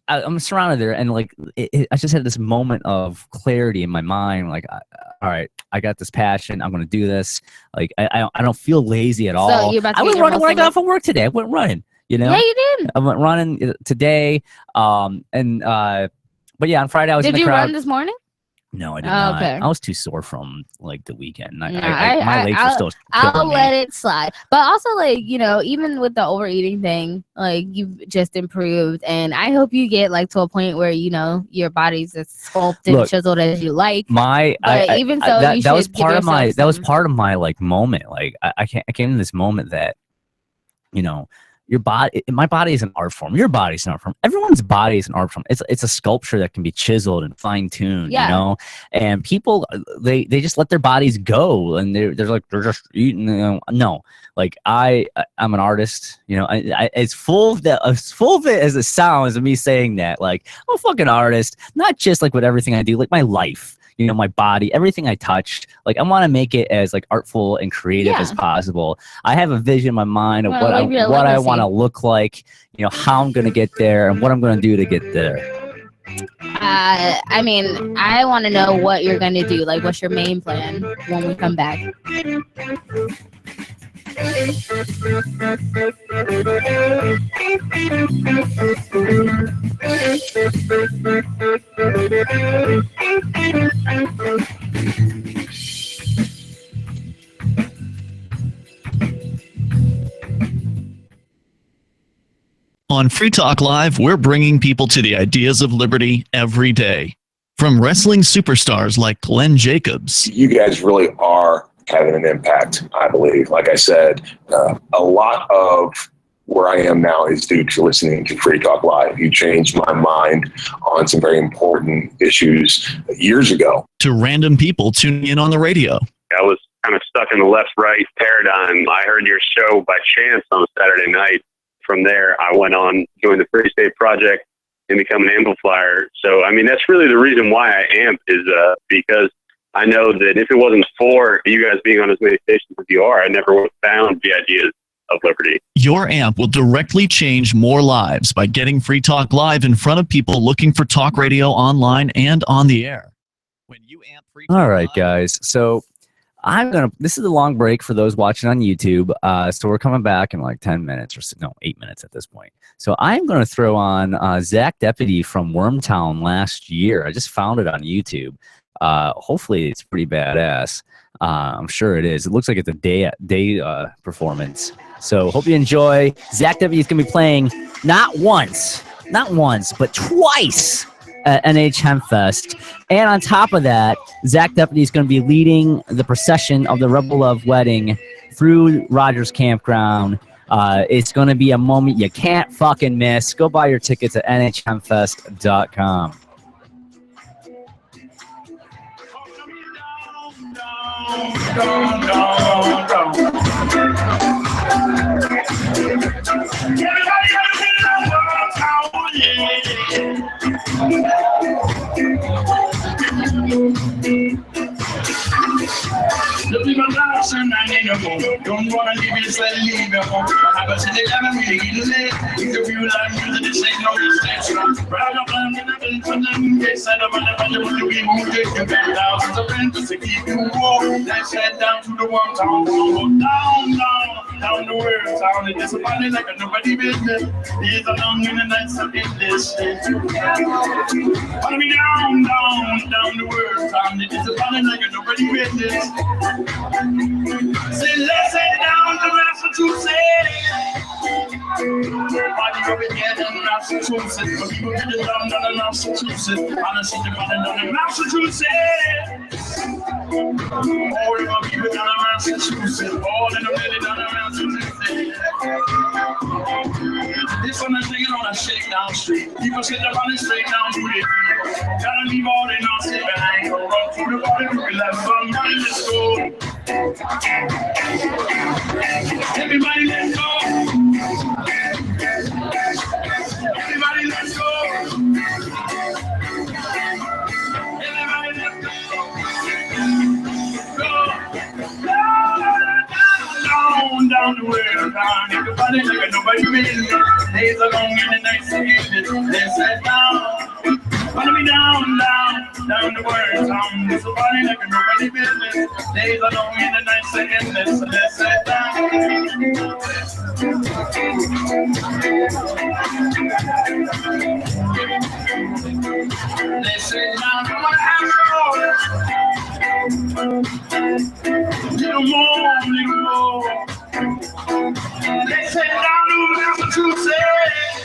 I'm surrounded there, and like I just had this moment of clarity in my mind. Like, all right, I got this passion. I'm gonna do this. Like, I don't feel lazy at all. So you're about to I went get your running when I got off muscle of work today. I went running. You know? Yeah, you did. I went running today. But yeah, on Friday I was in Did the you crowd. run this morning? No, I did not. Okay. I was too sore from like the weekend. No, My legs were still I'll killing me. let it slide. But also, like, you know, even with the overeating thing, like, you've just improved. And I hope you get like to a point where, you know, your body's as sculpted and chiseled as you like. That was part of my like moment. Like I came to this moment that, you know, my body is an art form. Your body's an art form. Everyone's body is an art form. It's a sculpture that can be chiseled and fine-tuned, you know? And people, they just let their bodies go, and they're just eating. You know? No, like I'm an artist, you know. As full of it as it sounds of me saying that, like, I'm a fucking artist, not just like with everything I do, like my life. You know, my body, everything I touched, like I want to make it as like artful and creative as possible. I have a vision in my mind of what I want to look like, you know, how I'm going to get there and what I'm going to do to get there. I mean, I want to know what you're going to do. Like, what's your main plan when we come back? On Free Talk Live, we're bringing people to the ideas of liberty every day. From wrestling superstars like Glenn Jacobs. You guys really are having an impact, I believe. Like I said, a lot of where I am now is due to listening to Free Talk Live. You changed my mind on some very important issues years ago. To random people tuning in on the radio. I was kind of stuck in the left-right paradigm. I heard your show by chance on a Saturday night. From there, I went on, joined the Free State Project, and become an amplifier. So, I mean, that's really the reason why I amp is because I know that if it wasn't for you guys being on as many stations as you are, I never would have found the ideas of liberty. Your amp will directly change more lives by getting Free Talk Live in front of people looking for talk radio online and on the air. When you amp Free Talk All right, guys. So this is a long break for those watching on YouTube. So we're coming back in like 10 minutes or 8 minutes at this point. So I'm going to throw on Zach Deputy from Wormtown last year. I just found it on YouTube. Hopefully it's pretty badass. I'm sure it is. It looks like it's a day performance. So hope you enjoy. Zach Deputy is going to be playing not once, but twice at NH Hempfest. And on top of that, Zach Deputy is going to be leading the procession of the Rebel Love wedding through Rogers Campground. It's going to be a moment you can't fucking miss. Go buy your tickets at nhhempfest.com. The people lost and I need a home. Don't wanna leave it, so leave it home. What happens in the living, really getting late. If you like music, this ain't no extension. But I don't plan to live in for them. Yes, I don't want to be moved. You got thousands of renters to keep you warm. Let's head down to the one town. Down the world town. It is a money like a nobody business. Days are long in the nights are endless. Wanna be down the world town. It is a money like a nobody business. Say let's head down to Massachusetts. Party over here in Massachusetts. But people get it down in Massachusetts. Honestly, the money down in Massachusetts. All of my people down in Massachusetts. All in the middle down in Massachusetts. This one is taking on a shakedown street. People sit the money straight down to it. Gotta leave all the nonsense behind. Run through the body, we let some money, let's go. Everybody, let's go. Everybody, let's go. Everybody, let's go. Down the world, down. Everybody like nobody business. Days are long and the nights are ending. Let's head down. Follow me down the world, down. There's a body like nobody business. Days are long and the nights are ending. So let's head down. Let's head down to my house. Little more. Let's head down to Massachusetts.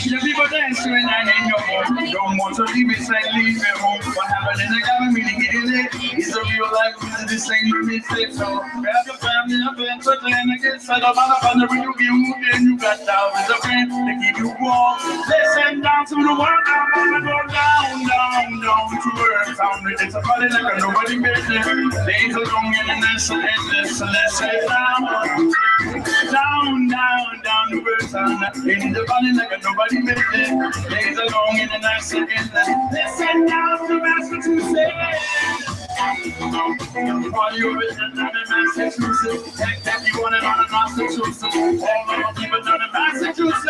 Yeah, people dancing and in your home. Don't want to leave it, say leave it home. What happened in the government, really getting it. It's a real life, this ain't no mistake. So grab your family up and put them in again. Set up on the bundle when you get moved and you got down with a friend to keep you warm. Let's head down to the world, down to earth. It's a party like a nobody business. Days are long and the nights are endless. So let's head down the world, in the valley like a nobody business. Days are long and the nights are endless. Let's head down to Massachusetts. Party over there down in Massachusetts. Heck, that you want it on in Massachusetts. All of our people down in Massachusetts.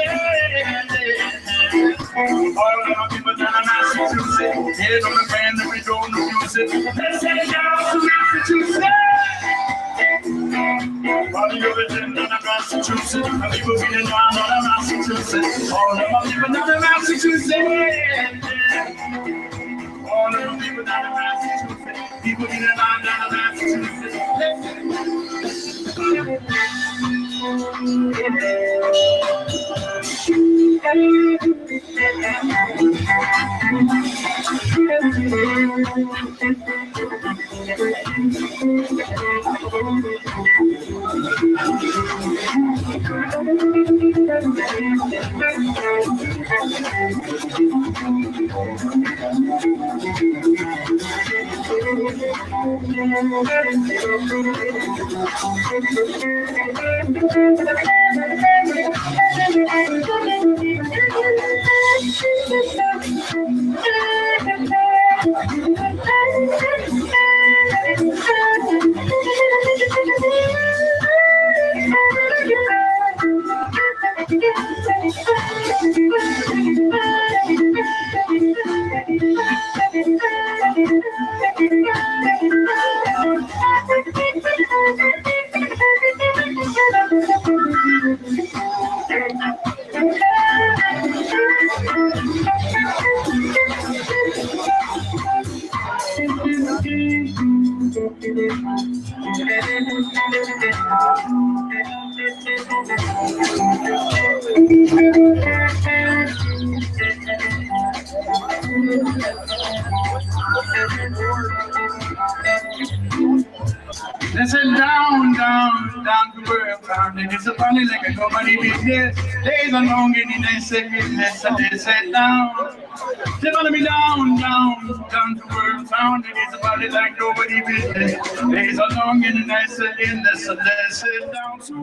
All of our people down in Massachusetts. Here's on the band that we don't use it. Let's head down to Massachusetts. Party over there down in Massachusetts. My people getting down in Massachusetts. All of my people down in Massachusetts. All of the people down in Massachusetts. People getting down in Massachusetts. Let's head down to world town. It's a funny like a nobody business. Days are long and the nights are endless. Let's head down. They're gonna be down to world town. It's a funny like nobody business. Days are long and the nights are endless. Let's head down to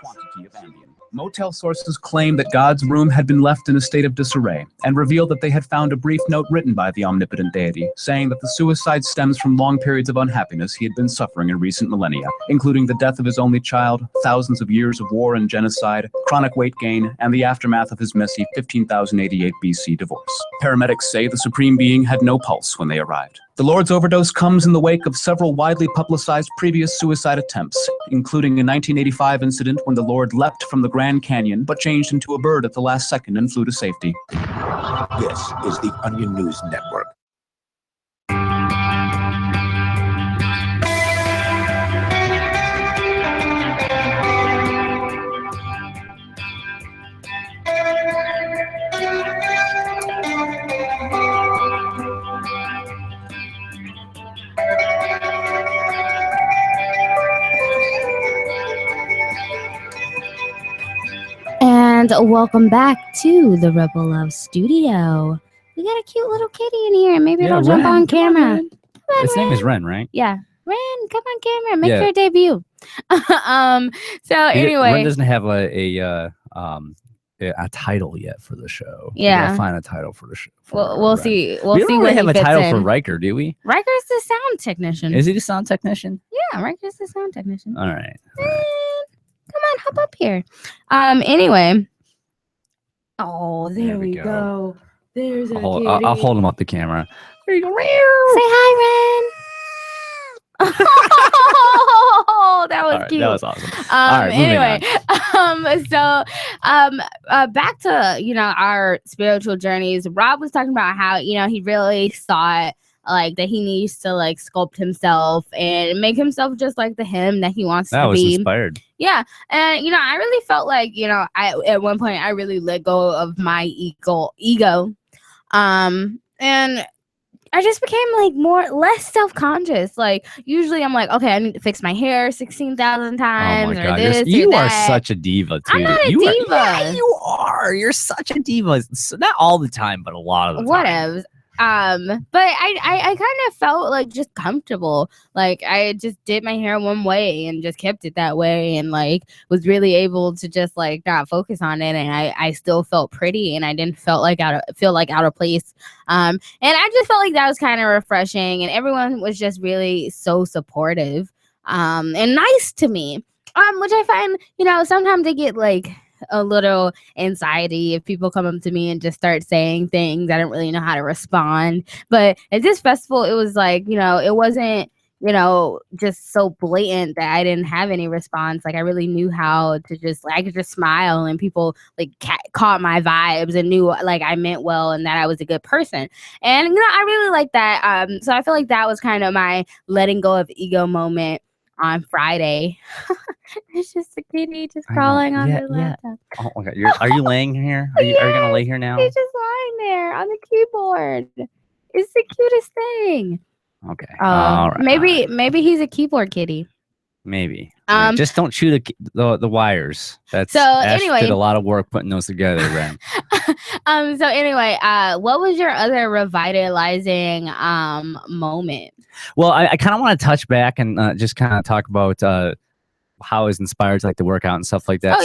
quantity of Ambien. Motel sources claim that God's room had been left in a state of disarray and revealed that they had found a brief note written by the omnipotent deity saying that the suicide stems from long periods of unhappiness he had been suffering in recent millennia, including the death of his only child, thousands of years of war and genocide, chronic weight gain, and the aftermath of his messy 15,088 BC divorce. Paramedics say the Supreme Being had no pulse when they arrived. The Lord's overdose comes in the wake of several widely publicized previous suicide attempts, including a 1985 incident when the Lord leapt from the Grand Canyon but changed into a bird at the last second and flew to safety. This is the Onion News Network. And welcome back to the Rebel Love Studio. We got a cute little kitty in here. Maybe it'll jump on camera. Its name is Ren, right? Yeah. Ren, come on camera. Make your debut. Anyway. Ren doesn't have a title yet for the show. Yeah. We gotta find a title for the show. We'll see. We'll we see don't what really have he a fits title in. for Riker, do we? Riker's the sound technician. Is he the sound technician? Yeah, Riker's the sound technician. All right. Come on, hop up here. Anyway. Oh, there we go. There's a kitty. I'll hold him up the camera. There you go. Say hi, Ren. Oh, that was cute. That was awesome. All right, anyway, back to our spiritual journeys. Rob was talking about how he really thought like that he needs to like sculpt himself and make himself just like the him that he wants to be. That was inspired. Yeah, and I really felt like I at one point I really let go of my ego, and I just became like less self-conscious. Like usually I'm like, okay, I need to fix my hair 16,000 times. Oh my God, this you or are that. such a diva too. I'm not a diva. Yeah, you are. You're such a diva. Not all the time, but a lot of the time. Whatevs. But I kind of felt like just comfortable. Like I just did my hair one way and just kept it that way, and like was really able to just like not focus on it, and I still felt pretty, and I didn't feel like out of place. And I just felt like that was kind of refreshing, and everyone was just really so supportive, and nice to me. Which I find, sometimes they get like a little anxiety if people come up to me and just start saying things. I don't really know how to respond. But at this festival, it was like, it wasn't, just so blatant that I didn't have any response. Like I really knew how to just, I could just smile, and people like caught my vibes and knew like I meant well and that I was a good person. And, I really like that. So I feel like that was kind of my letting go of ego moment on Friday. It's just a kitty just crawling on the laptop. Oh my God. Are you laying here? Are you gonna lay here now? He's just lying there on the keyboard. It's the cutest thing. Okay. All right. Maybe he's a keyboard kitty. Maybe. Just don't chew the wires. Ash anyway, did a lot of work putting those together, Ren. So anyway, what was your other revitalizing moment? Well, I kind of want to touch back and just kind of talk about how I was inspired to like to work out and stuff like that.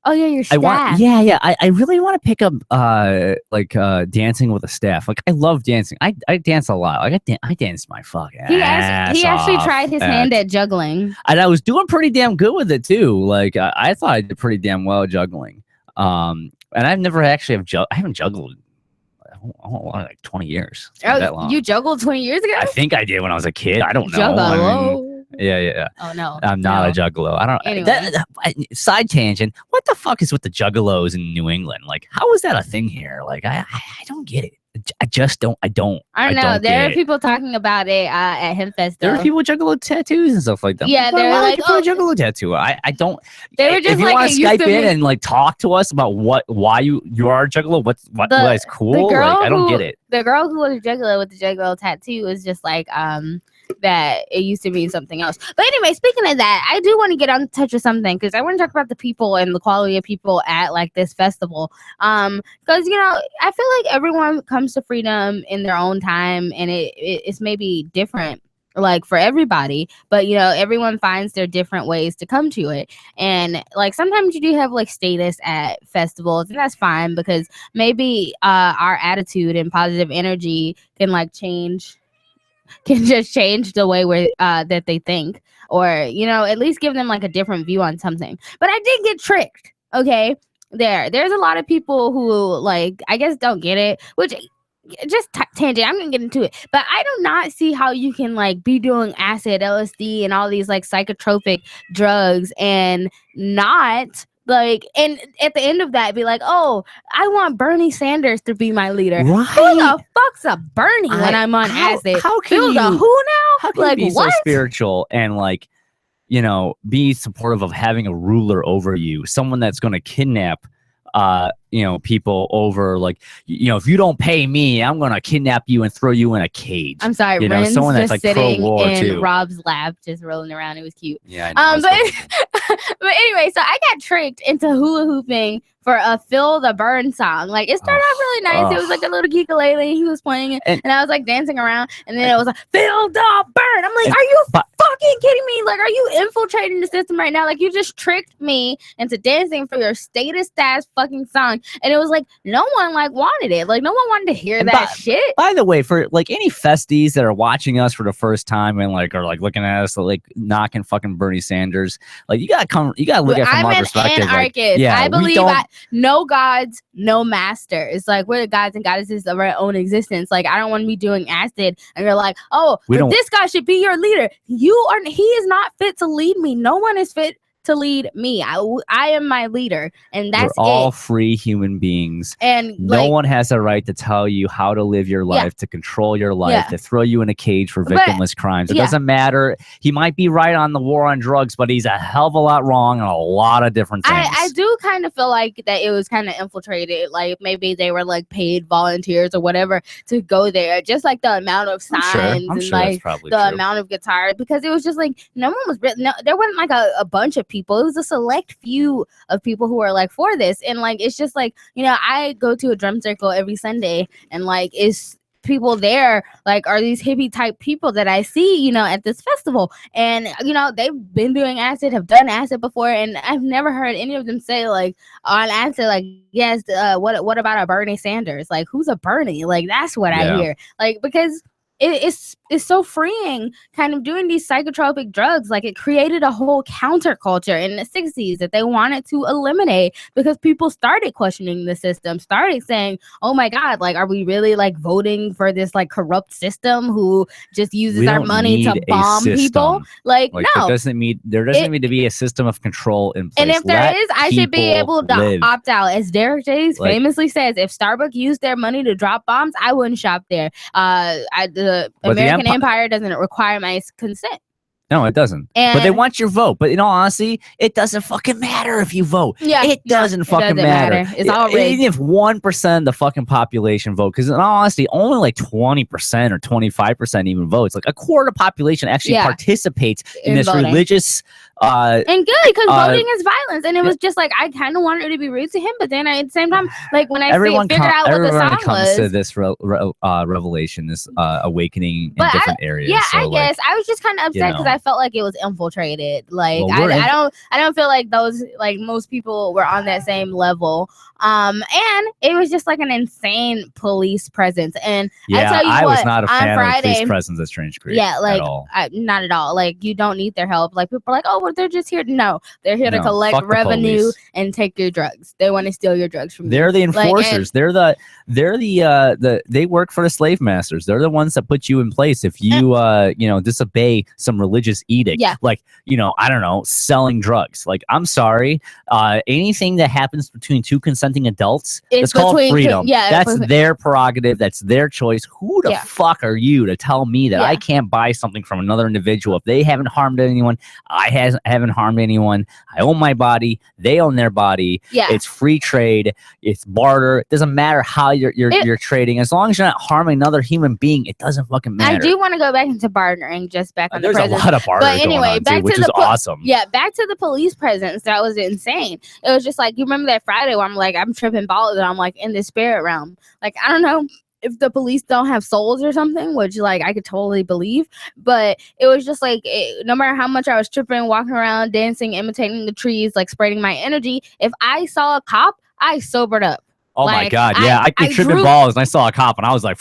Your staff. I really want to pick up dancing with a staff. Like I love dancing. I dance a lot. Like I dance my fucking ass He actually off tried his hand at juggling. And I was doing pretty damn good with it too. Like I thought I did pretty damn well juggling. And I've never actually I haven't juggled like 20 years. That long. You juggled 20 years ago? I think I did when I was a kid. I don't know. Juggalo. Yeah. Oh no. I'm not a juggalo. I don't. Anyway. Side tangent. What the fuck is with the juggalos in New England? Like, how is that a thing here? Like, I don't get it. I just don't. I don't know. There are people talking about it at Hempfest. There are people with juggalo tattoos and stuff like that. Yeah, they're like, a juggalo tattattoo. I don't. They were just if you want to Skype in and like talk to us about why you are a juggalo, what is cool? Like, I don't get it. The girl who was a juggalo with the juggalo tattoo was just like that it used to mean something else. But anyway, speaking of that, I do want to get on touch with something because I want to talk about the people and the quality of people at like this festival. Because I feel like everyone comes to freedom in their own time, and it's maybe different like for everybody, but everyone finds their different ways to come to it. And like sometimes you do have like status at festivals, and that's fine because maybe our attitude and positive energy can like change can just change the way that they think, or at least give them like a different view on something. But I did get tricked. Okay, there's a lot of people who like I guess don't get it, which just tangent, I'm gonna get into it, but I do not see how you can like be doing acid, LSD, and all these like psychotropic drugs and not like, and at the end of that be like, oh, I want Bernie Sanders to be my leader. Right. Who the fuck's a Bernie when I'm on acid? How can Feel you, the who now? How can like you be what? so spiritual and like be supportive of having a ruler over you, someone that's going to kidnap people over like if you don't pay me, I'm gonna kidnap you and throw you in a cage. I'm sorry, Ren's someone that's just like sitting pro-war in too. Rob's lap, just rolling around. It was cute. Yeah, I know, but anyway, so I got tricked into hula hooping for a Feel the Burn song. Like it started off really nice. It was like a little ukulele. He was playing it, and I was like dancing around, and then it was like Feel the Burn. I'm like, are you fucking kidding me? Like, are you infiltrating the system right now? Like, you just tricked me into dancing for your status ass fucking song, and it was like no one like wanted it. Like no one wanted to hear that shit. By the way, for like any festies that are watching us for the first time and like are like looking at us like knocking fucking Bernie Sanders, like you gotta look at it from our perspective. I'm an anarchist. Like, I believe no gods, no masters. Like we're the gods and goddesses of our own existence. Like I don't want to be doing acid, and you're like, oh, but this guy should be your leader. He is not fit to lead me. No one is fit to lead me. I am my leader, and that's we're all free human beings, and no one has a right to tell you how to live your life, to control your life, to throw you in a cage for victimless crimes. It doesn't matter. He might be right on the war on drugs, but he's a hell of a lot wrong on a lot of different things. I do kind of feel like that it was kind of infiltrated, like maybe they were like paid volunteers or whatever to go there, just like the amount of signs and like the amount of guitars, because it was just like no one was there wasn't like a bunch of people. It was a select few of people who are like for this, and like it's just like I go to a drum circle every Sunday, and like it's people there like are these hippie type people that I see at this festival, and they've been doing acid, have done acid before, and I've never heard any of them say like on acid like yes what about a Bernie Sanders, like who's a Bernie, like that's what I hear, like because it's so freeing kind of doing these psychotropic drugs. Like it created a whole counterculture in the 60s that they wanted to eliminate because people started questioning the system, started saying, oh my God, like are we really like voting for this like corrupt system who just uses our money to bomb people? Like no, there doesn't need to be a system of control in place. And if there is, I should be able to opt out. As Derek Jays famously says, if Starbucks used their money to drop bombs, I wouldn't shop there. The American Empire doesn't require my consent. No, it doesn't. But they want your vote. But in all honesty, it doesn't fucking matter if you vote. Yeah, it doesn't fucking matter. It's all rigged. Even if 1% of the fucking population vote, because in all honesty, only like 20% or 25% even votes. Like a quarter of the population actually participates in this voting. Religious. And good, because voting is violence, and it was just like I kind of wanted to be rude to him, but then at the same time, like when I figured out what the song comes was, to this revelation, this awakening in different areas. Yeah, so, I guess I was just kind of upset because I felt like it was infiltrated. Like I don't feel like those like most people were on that same level. And it was just like an insane police presence. And I tell you I what, was not a fan Friday, of the police presence at Strange Creek. Yeah, like at all. Not at all. Like you don't need their help. Like people are like, oh, well, they're just here. No, they're here to collect revenue and take your drugs. They want to steal your drugs from you. They're the enforcers. Like, they work for the slave masters. They're the ones that put you in place if you disobey some religious edict. Yeah. Like I don't know, selling drugs. Like I'm sorry, anything that happens between two consenting adults, it's called freedom. That's their prerogative. That's their choice. Who the fuck are you to tell me that I can't buy something from another individual if they haven't harmed anyone? I haven't harmed anyone. I own my body. They own their body. Yeah. It's free trade. It's barter. It doesn't matter how you're trading. As long as you're not harming another human being, it doesn't fucking matter. I do want to go back into bartering, just back on the presence. There's a lot of bartering going on too, which is awesome. Yeah, back to the police presence. That was insane. It was just like, you remember that Friday where I'm like, I'm tripping balls and I'm like in the spirit realm. Like, I don't know if the police don't have souls or something, which like I could totally believe, but it was just like no matter how much I was tripping, walking around, dancing, imitating the trees, like spreading my energy, if I saw a cop, I sobered up. Oh my God, yeah, I tripping balls and I saw a cop and I was like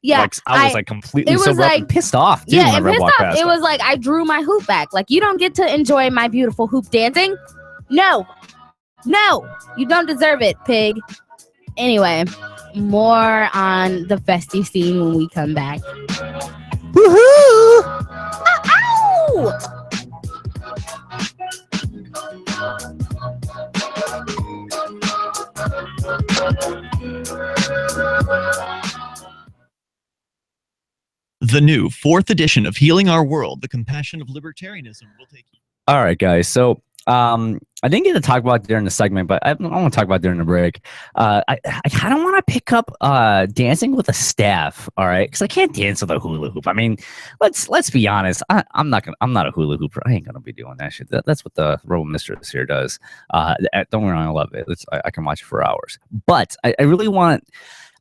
Yeah, like, I was like completely it was sober up like- and pissed off. Too, Yeah, whenever I it pissed walked off. past It them. was like I drew my hoop back. Like, you don't get to enjoy my beautiful hoop dancing. No, you don't deserve it, pig. Anyway, more on the festive scene when we come back. Woohoo! Ow! The new 4th edition of Healing Our World, The Compassion of Libertarianism will take you. All right, guys. So I didn't get to talk about it during the segment, but I want to talk about it during the break. I kind of want to pick up dancing with a staff. All right, because I can't dance with a hula hoop. I mean, let's be honest. I'm not a hula hooper. I ain't gonna be doing that shit. That's what the Rebel Mistress here does. Don't get me wrong, I love it. I can watch it for hours. But I really want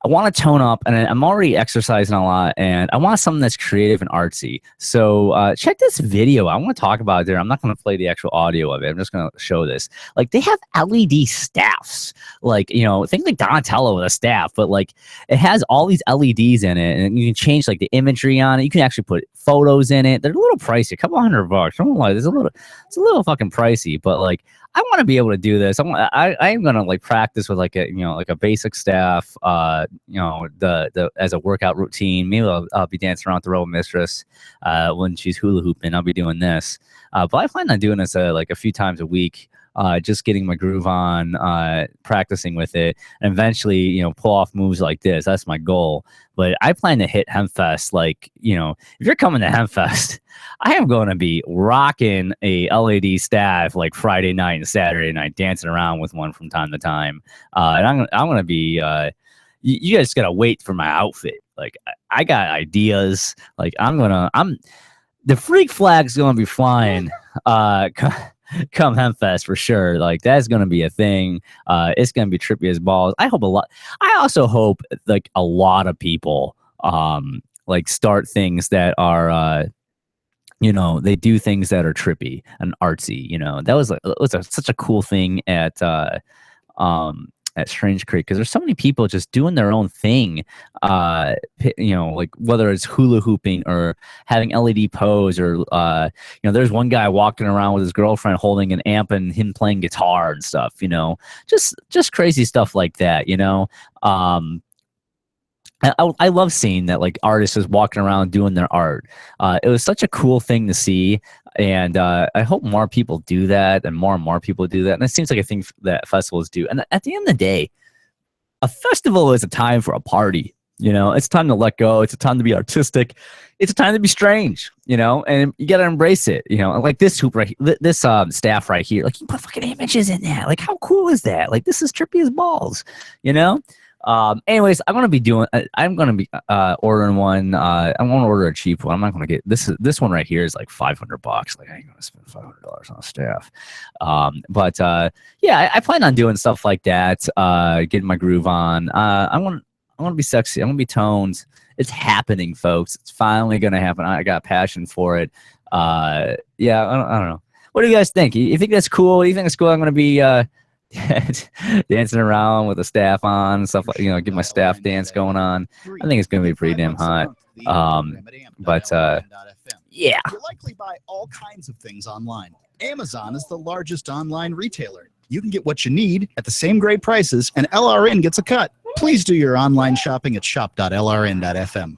to tone up, and I'm already exercising a lot, and I want something that's creative and artsy. So check this video. I want to talk about it there. I'm not going to play the actual audio of it. I'm just going to show this. Like, they have LED staffs. Like, think like Donatello with a staff, but like it has all these LEDs in it, and you can change like the imagery on it. You can actually put photos in it. They're a little pricey, a couple $100. Don't lie, it's a little fucking pricey, but like, I want to be able to do this. I am gonna like practice with like a basic staff, the as a workout routine. Maybe I'll be dancing around with the Rebel Mistress when she's hula hooping. I'll be doing this, but I plan on doing this like a few times a week. Just getting my groove on, practicing with it, and eventually, pull off moves like this. That's my goal. But I plan to hit Hempfest. Like, if you're coming to Hempfest, I am going to be rocking a LED staff like Friday night and Saturday night, dancing around with one from time to time. And I'm going to be. You guys gotta wait for my outfit. Like, I got ideas. Like, the freak flag's gonna be flying. Come Hempfest for sure. Like, that's gonna be a thing. It's gonna be trippy as balls. I also hope like a lot of people like start things that are they do things that are trippy and artsy. That was such a cool thing at Strange Creek, because there's so many people just doing their own thing, like whether it's hula hooping or having LED pose, or there's one guy walking around with his girlfriend holding an amp and him playing guitar and stuff, just crazy stuff like that. I love seeing that, like, artists just walking around doing their art. It was such a cool thing to see, and I hope more people do that, and more people do that. And it seems like a thing that festivals do. And at the end of the day, a festival is a time for a party. It's time to let go. It's a time to be artistic. It's a time to be strange. And you gotta embrace it. Like this hoop this staff right here. Like, you put fucking images in that. Like, how cool is that? Like, this is trippy as balls. Anyways, I'm gonna be ordering one. I want to order a cheap one. I'm not gonna get this one right here is like $500. Like, I ain't gonna spend $500 on a staff. Yeah, I plan on doing stuff like that. Getting my groove on. I want to be sexy. I want to be toned. It's happening, folks. It's finally gonna happen. I got passion for it. Yeah, I don't know. What do you guys think? You think that's cool? You think it's cool? I'm gonna be dancing around with a staff on and stuff, like, get my staff dance going on. I think it's gonna be pretty damn hot. Yeah. You likely buy all kinds of things online. Amazon is the largest online retailer. You can get what you need at the same great prices, and LRN gets a cut. Please do your online shopping at shop.lrn.fm.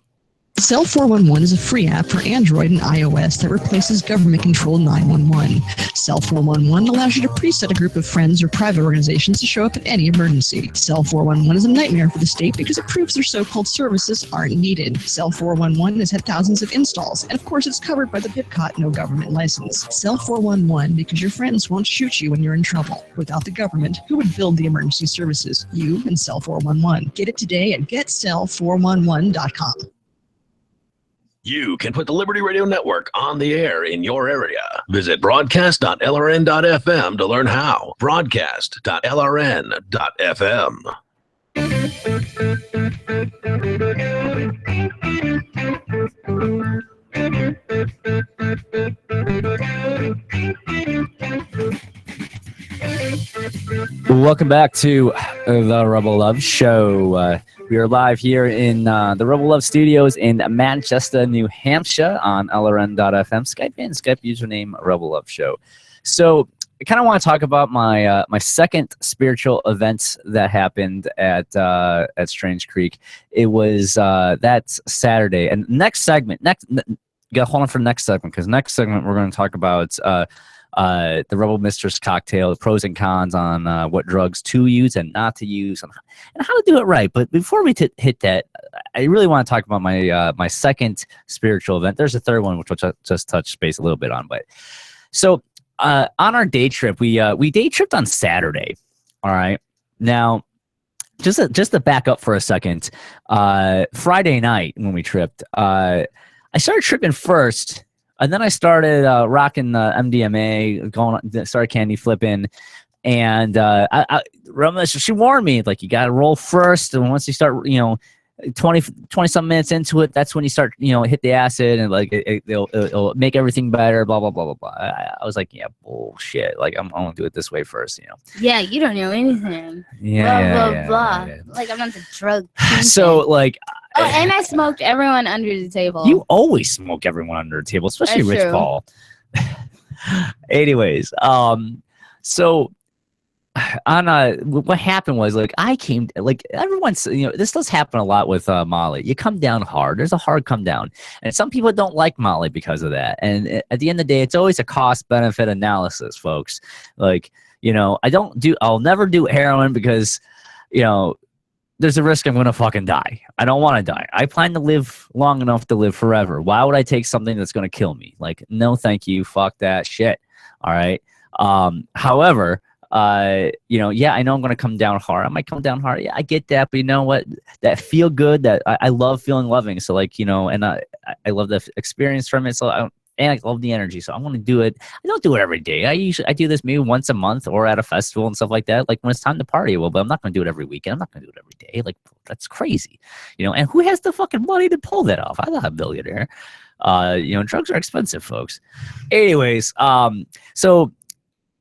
Cell 411 is a free app for Android and iOS that replaces government-controlled 911. Cell 411 allows you to preset a group of friends or private organizations to show up at any emergency. Cell 411 is a nightmare for the state because it proves their so-called services aren't needed. Cell 411 has had thousands of installs, and of course it's covered by the BIPCOT no government license. Cell 411 because your friends won't shoot you when you're in trouble. Without the government, who would build the emergency services? You and Cell 411. Get it today at getcell411.com. You can put the Liberty Radio Network on the air in your area. Visit broadcast.lrn.fm to learn how. Broadcast.lrn.fm. Welcome back to the Rebel Love Show. We are live here in the Rebel Love Studios in Manchester, New Hampshire on LRN.FM. Skype in, Skype username Rebel Love Show. So I kind of want to talk about my my second spiritual event that happened at Strange Creek. It was that Saturday. And next segment, got hold on for the next segment, because next segment we're going to talk about the Rebel Mistress cocktail, pros and cons on what drugs to use and not to use, and how to do it right. But before we hit that, I really want to talk about my my second spiritual event. There's a third one which we'll just touch base a little bit on. But so on our day trip, we day tripped on Saturday. All right, now just to back up for a second, Friday night when we tripped, I started tripping first. And then I started rocking MDMA, started candy flipping, and she warned me, like, you got to roll first, and once you start, 20 some minutes into it, that's when you start, hit the acid, and like it'll make everything better, blah blah blah blah blah. I was like, yeah, bullshit. Like I'm gonna do it this way first, Yeah, you don't know anything. Yeah, blah blah blah. Like I'm not the drug. So like. Oh, and I smoked everyone under the table. You always smoke everyone under the table, especially That's Rich true. Paul. Anyways, so on what happened was, like, I came, like, everyone's, this does happen a lot with Molly. You come down hard. There's a hard come down, and some people don't like Molly because of that. And at the end of the day, it's always a cost benefit analysis, folks. Like, I'll never do heroin because, there's a risk I'm going to fucking die. I don't want to die. I plan to live long enough to live forever. Why would I take something that's going to kill me? Like, no, thank you. Fuck that shit. All right. However, yeah, I know I'm going to come down hard. I might come down hard. Yeah, I get that. But you know what? That feel good, that I love feeling loving. So, like, and I love the experience from it. So and I love the energy, so I want to do it. I don't do it every day. I do this maybe once a month or at a festival and stuff like that. Like when it's time to party, but I'm not going to do it every weekend. I'm not going to do it every day. Like, that's crazy, And who has the fucking money to pull that off? I'm not a billionaire. Drugs are expensive, folks. Anyways, so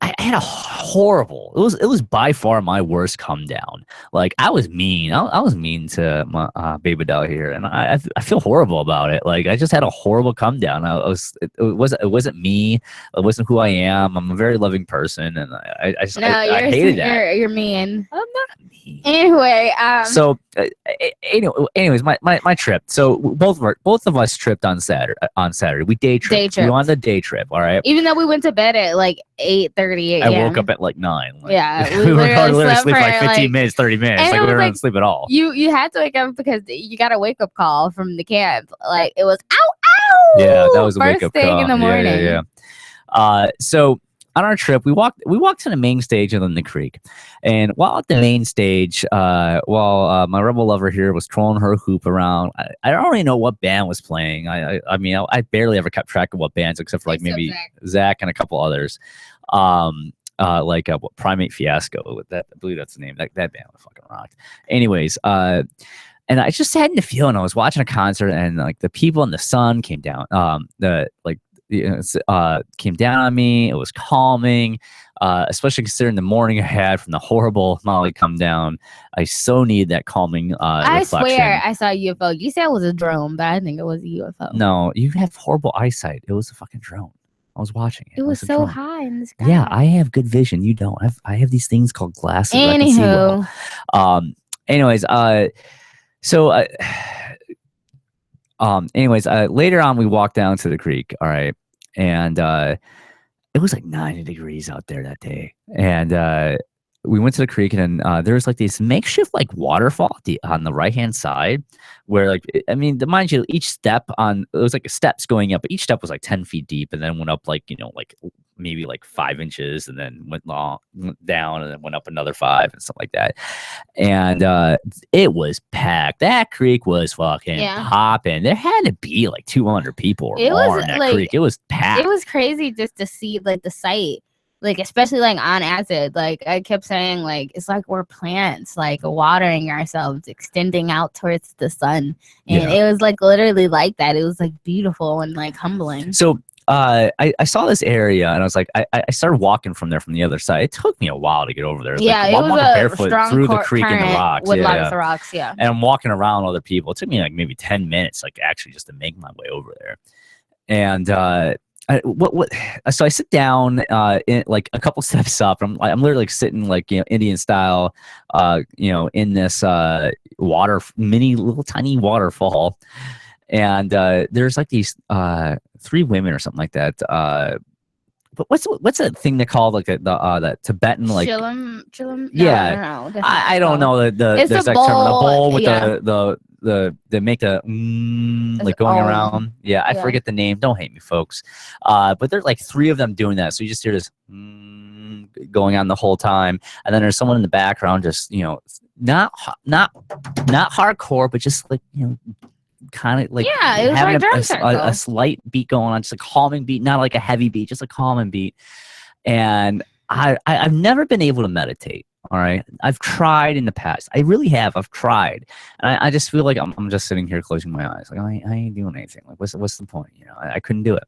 I had a horrible. It was by far my worst come down. Like, I was mean. I was mean to my baby doll here, and I feel horrible about it. Like, I just had a horrible come down. It wasn't me. It wasn't who I am. I'm a very loving person, and I hated that. You're mean. I'm not mean. Anyway, So, anyways, my trip. So both of us tripped on Saturday. We day tripped. We went on the day trip. All right. even though we went to bed at like 8:30 a.m. I woke up at like 9. Like, Yeah, we were literally slept asleep for like for, 15 minutes, 30 minutes. and Like, it we was, weren't like, asleep at all. You had to wake up because you got a wake up call from the camp. Like, it was ow ow. Yeah, that was a wake first up thing call. in the morning. Yeah. So on our trip, we walked to the main stage of the creek, and while at the main stage, while my rebel lover here was trolling her hoop around, I don't really know what band was playing. I mean, I barely ever kept track of what bands, except for like maybe Zach and a couple others. What Primate Fiasco, with that, I believe that's the name. That band was fucking rocked. Anyways, and I just had the feeling I was watching a concert, and like the people in the sun came down. Came down on me. It was calming, especially considering the morning I had from the horrible Molly come down. I so need that calming I reflection. swear I saw a UFO. You said it was a drone, but I think it was a UFO. No, you have horrible eyesight. It was a fucking drone. I was watching it. It was a so drone. high in the sky. Yeah, I have good vision. You don't. I have these things called glasses. Where I can see well. Anyways, later on we walked down to the creek. All right, and it was like 90 degrees out there that day, and we went to the creek, and there was like this makeshift like waterfall on the right hand side, where, like, I mean, mind you, each step it was like steps going up, but each step was like 10 feet deep, and then went up like like maybe like 5 inches, and then went down, and then went up another 5 and stuff like that. And it was packed. That creek was fucking popping. There had to be like 200 people or more in that creek. It was packed. It was crazy just to see like the sight. Like, especially like on acid, like I kept saying, like, it's like we're plants, like watering ourselves, extending out towards the sun. And it was like literally like that. It was like beautiful and like humbling. So I saw this area and I was like, I started walking from there from the other side. It took me a while to get over there. Yeah, like, it was I'm walking a barefoot strong through the creek and the current rocks. with yeah, lots yeah. of rocks. Yeah, and I'm walking around other people. It took me like maybe 10 minutes, like actually just to make my way over there. And so I sit down in like a couple steps up. I'm literally like sitting like, you know, Indian style, you know, in this little tiny waterfall. And there's like these 3 women or something like that. But what's that thing they call like the Tibetan like Chilim? No, yeah, no, I don't know it's there's a like bowl, term, the bowl with yeah. they make the like going around. Yeah, I forget the name. Don't hate me, folks. But there's like 3 of them doing that. So you just hear this going on the whole time, and then there's someone in the background just, you know, not hardcore, but just like, you know, kind of like it was having like a slight beat going on, just a calming beat, not like a heavy beat, just a calming beat. And I've never been able to meditate. All right, I've tried in the past. I really have. I've tried, and I just feel like I'm just sitting here closing my eyes, like I ain't doing anything. Like what's the point? You know, I couldn't do it,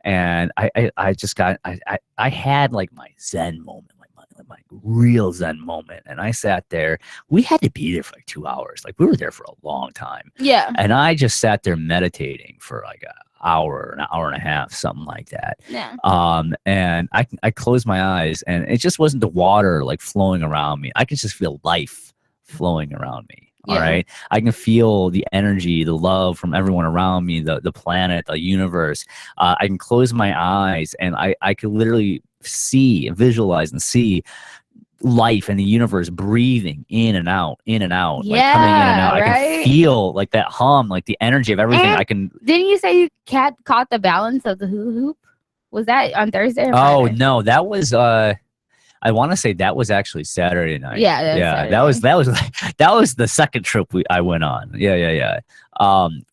and I just got I had like my Zen moment, my real Zen moment, and I sat there. We had to be there for like 2 hours. Like we were there for a long time. Yeah, and I just sat there meditating for like an hour and a half, something like that. Yeah. And I closed my eyes, and it just wasn't the water like flowing around me. I could just feel life flowing around me. All right. I can feel the energy, the love from everyone around me, the planet, the universe. I can close my eyes, and I could literally visualize and see life and the universe breathing in and out, like coming in and out. Right? I can feel like that hum, like the energy of everything. And didn't you say you caught the balance of the hula hoop? Was that on Thursday or Oh Friday? no, that was I want to say that was actually Saturday night. Yeah, that was that was the second trip I went on. Yeah.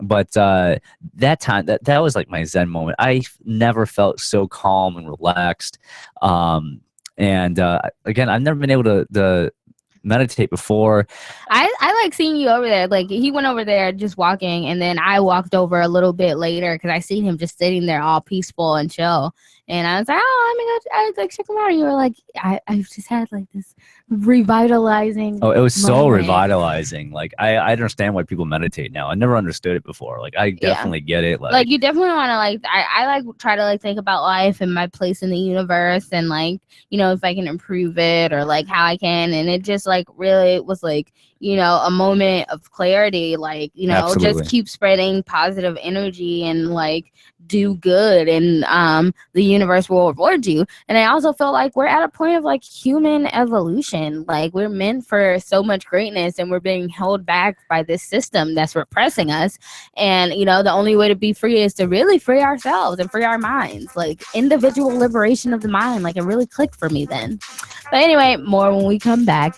But that time that was like my Zen moment. I never felt so calm and relaxed. And again, I've never been able to meditate before. I like seeing you over there. Like he went over there just walking, and then I walked over a little bit later because I seen him just sitting there all peaceful and chill. And I was like, oh, I was like, check him out. And you were like, I just had like this revitalizing. Oh, it was so moment. revitalizing. Like I understand why people meditate now. I never understood it before. Like I definitely get it. Like you definitely want to like I like try to like think about life and my place in the universe, and like, you know, if I can improve it or like how I can. And it just like really was like, you know, a moment of clarity, like, you know, Absolutely. just keep spreading positive energy and like do good, and the universe will reward you. And I also feel like we're at a point of like human evolution. Like we're meant for so much greatness, and we're being held back by this system that's repressing us. And you know, the only way to be free is to really free ourselves and free our minds, like individual liberation of the mind. Like it really clicked for me then. But anyway, more when we come back.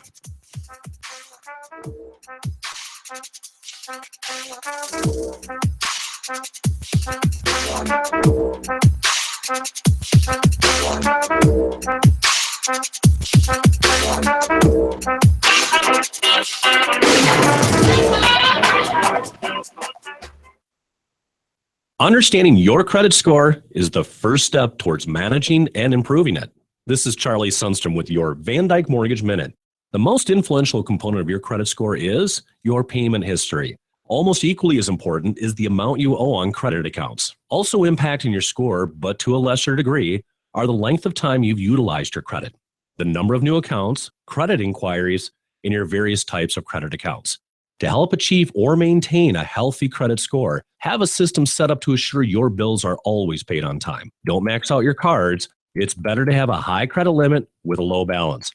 Understanding your credit score is the first step towards managing and improving it. This is Charlie Sundstrom with your Van Dyke Mortgage Minute. The most influential component of your credit score is your payment history. Almost equally as important is the amount you owe on credit accounts. Also impacting your score, but to a lesser degree, are the length of time you've utilized your credit, the number of new accounts, credit inquiries, and your various types of credit accounts. To help achieve or maintain a healthy credit score, have a system set up to assure your bills are always paid on time. Don't max out your cards. It's better to have a high credit limit with a low balance.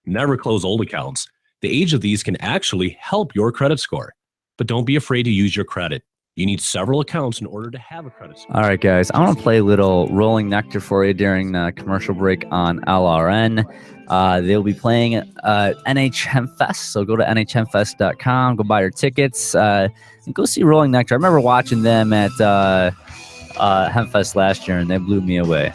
Never close old accounts. The age of these can actually help your credit score. But don't be afraid to use your credit. You need several accounts in order to have a credit score. All right, guys, I want to play a little Rolling Nectar for you during the commercial break on LRN. They'll be playing at NH Hempfest, so go to nhhempfest.com, go buy your tickets, and go see Rolling Nectar. I remember watching them at Hempfest last year, and they blew me away.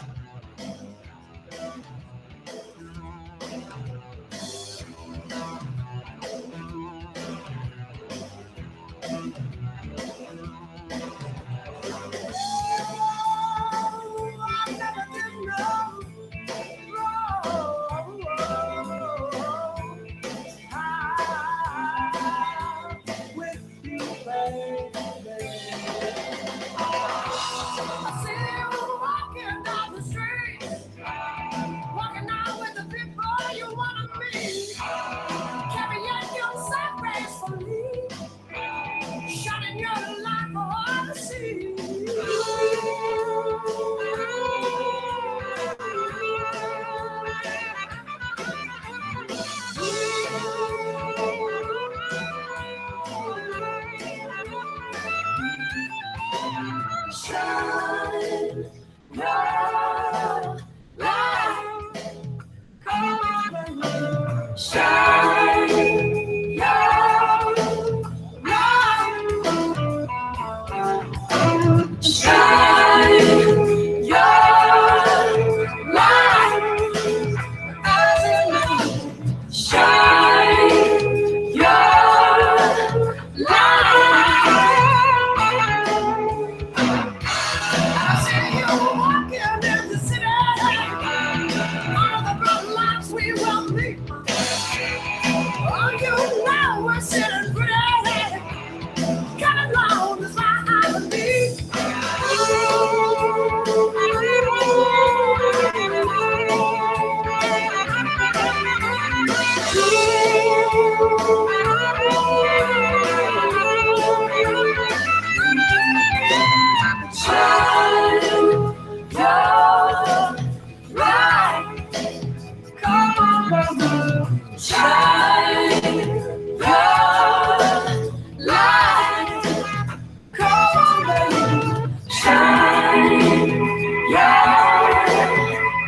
Shine your light. Shine your light. Shine your light. I see you walking in the city. All the blood lines we will meet. Oh, you know we're sitting pretty. Coming along is my I believe. Shine your light. Come on, brother. Shine your light. Come on, brother. Shine your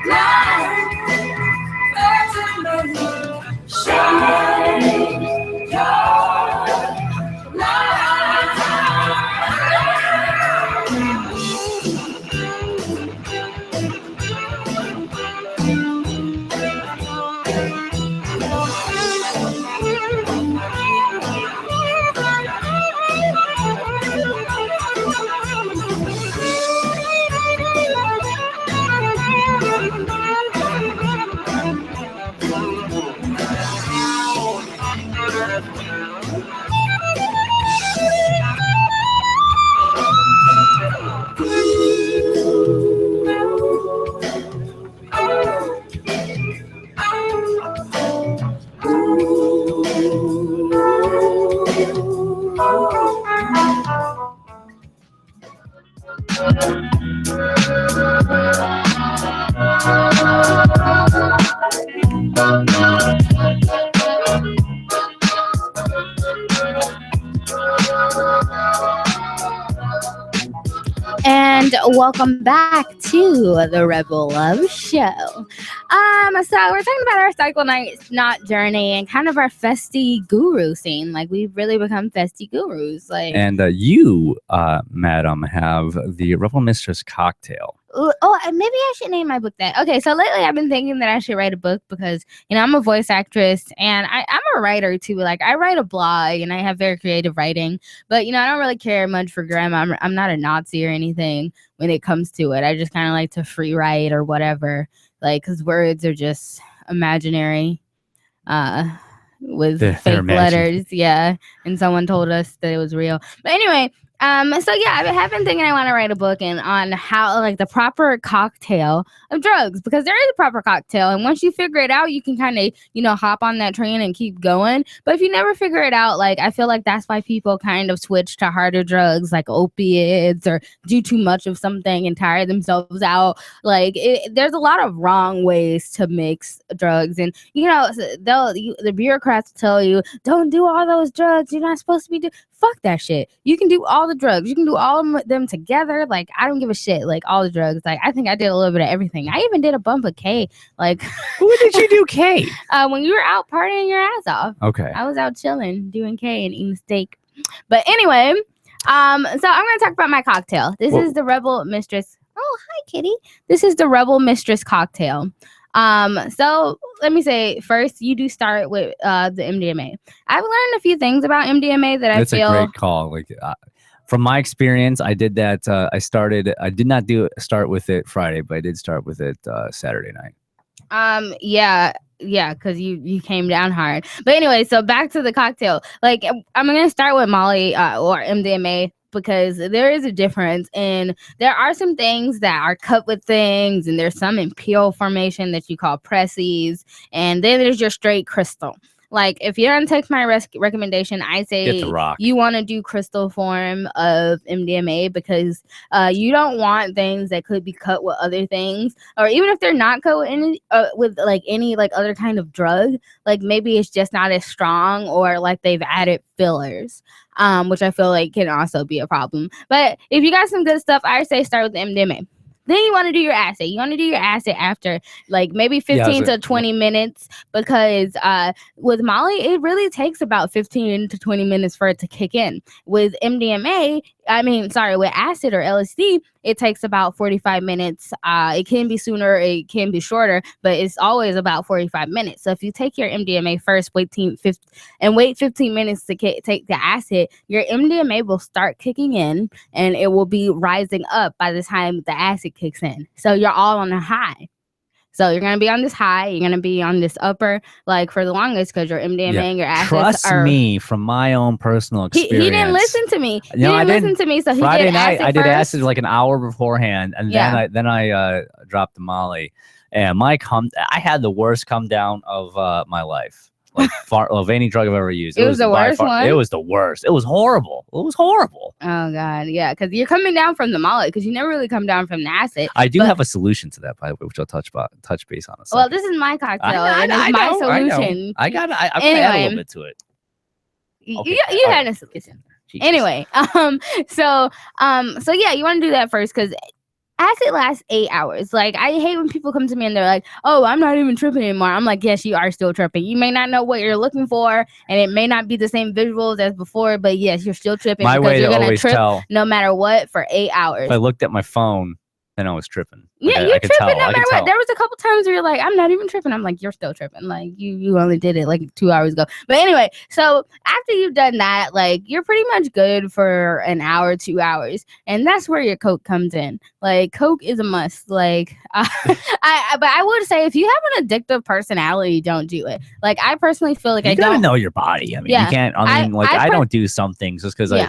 light. That's another. Shine your light. And welcome back to the Rebel Love Show. So we're talking about our Cycle Night Not journey and kind of our festy guru scene. Like, we've really become festy gurus. Like, And you, madam, have the Rebel Mistress cocktail. oh, maybe I should name my book that. Okay, so lately I've been thinking that I should write a book because, I'm a voice actress and I'm a writer too. Like, I write a blog and I have very creative writing, but, I don't really care much for grammar. I'm not a Nazi or anything when it comes to it. I just kind of like to free write or whatever, like, because words are just imaginary with fake letters. Yeah, and someone told us that it was real. But anyway, so yeah, I have been thinking I want to write a book on how, like, the proper cocktail of drugs, because there is a proper cocktail, and once you figure it out, you can kind of, hop on that train and keep going. But if you never figure it out, like, I feel like that's why people kind of switch to harder drugs like opiates or do too much of something and tire themselves out. Like, there's a lot of wrong ways to mix drugs, and the bureaucrats tell you, don't do all those drugs, you're not supposed to be doing. Fuck that shit. You can do all the drugs. You can do all of them together. Like, I don't give a shit. Like, all the drugs. Like, I think I did a little bit of everything. I even did a bump of K. Like, who did you do K? When you were out partying your ass off. Okay. I was out chilling, doing K and eating steak. But anyway, so I'm going to talk about my cocktail. This is the Rebel Mistress. Oh, hi, kitty. This is the Rebel Mistress cocktail. So let me say first, you do start with the MDMA. I've learned a few things about MDMA that I feel. That's a great call. Like, from my experience, I did that. I did not start with it Friday, but I did start with it Saturday night. Yeah, because you came down hard. But anyway, so back to the cocktail. Like, I'm gonna start with Molly or MDMA, because there is a difference, and there are some things that are cut with things, and there's some in peel formation that you call pressies, and then there's your straight crystal. Like, if you're gonna take my recommendation, I say you want to do crystal form of MDMA, because you don't want things that could be cut with other things, or even if they're not cut with any other kind of drug. Like, maybe it's just not as strong, or like they've added fillers, which I feel like can also be a problem. But if you got some good stuff, I say start with the MDMA. Then you want to do your acid. You want to do your acid after like maybe 15 to 20 minutes, because with Molly, it really takes about 15 to 20 minutes for it to kick in. With MDMA, with acid or LSD, it takes about 45 minutes. It can be sooner, it can be shorter, but it's always about 45 minutes. So if you take your MDMA first, wait 15 minutes to take the acid, your MDMA will start kicking in, and it will be rising up by the time the acid kicks in. So you're all on a high. So you're gonna be on this high, you're gonna be on this upper, like for the longest, because your MDMA and your acids Trust me, from my own personal experience. He didn't listen to me. No, I didn't listen to me. So he Friday did night, acid I did first. acid like an hour beforehand, and then I dropped the Molly, and I had the worst come down of my life. Like of any drug I've ever used. It was the worst one? It was the worst. It was horrible. It was horrible. Oh God, yeah, because you're coming down from the Molly, because you never really come down from the acid. I do have a solution to that, by the way, which I'll touch base on. Well, this is my cocktail, and it's my solution. I'm gonna add a little bit to it. Okay. You had a solution. Jesus. Anyway, so yeah, you want to do that first, because acid lasts 8 hours. Like, I hate when people come to me and they're like, oh, I'm not even tripping anymore. I'm like, yes, you are still tripping. You may not know what you're looking for, and it may not be the same visuals as before, but yes, you're still tripping. My because way you're to gonna always trip tell. no matter what for 8 hours. If I looked at my phone, then I was tripping. Yeah, Like, you're I could tripping tell. no I could matter what. tell. There was a couple times where you're like, I'm not even tripping. I'm like, you're still tripping. Like, you only did it like 2 hours ago. But anyway, so after you've done that, like, you're pretty much good for an hour, 2 hours. And that's where your Coke comes in. Like, Coke is a must. Like, but I would say if you have an addictive personality, don't do it. Like, I personally feel like you I gotta don't know your body. I mean, Yeah. you can't. I don't do some things just because Yeah.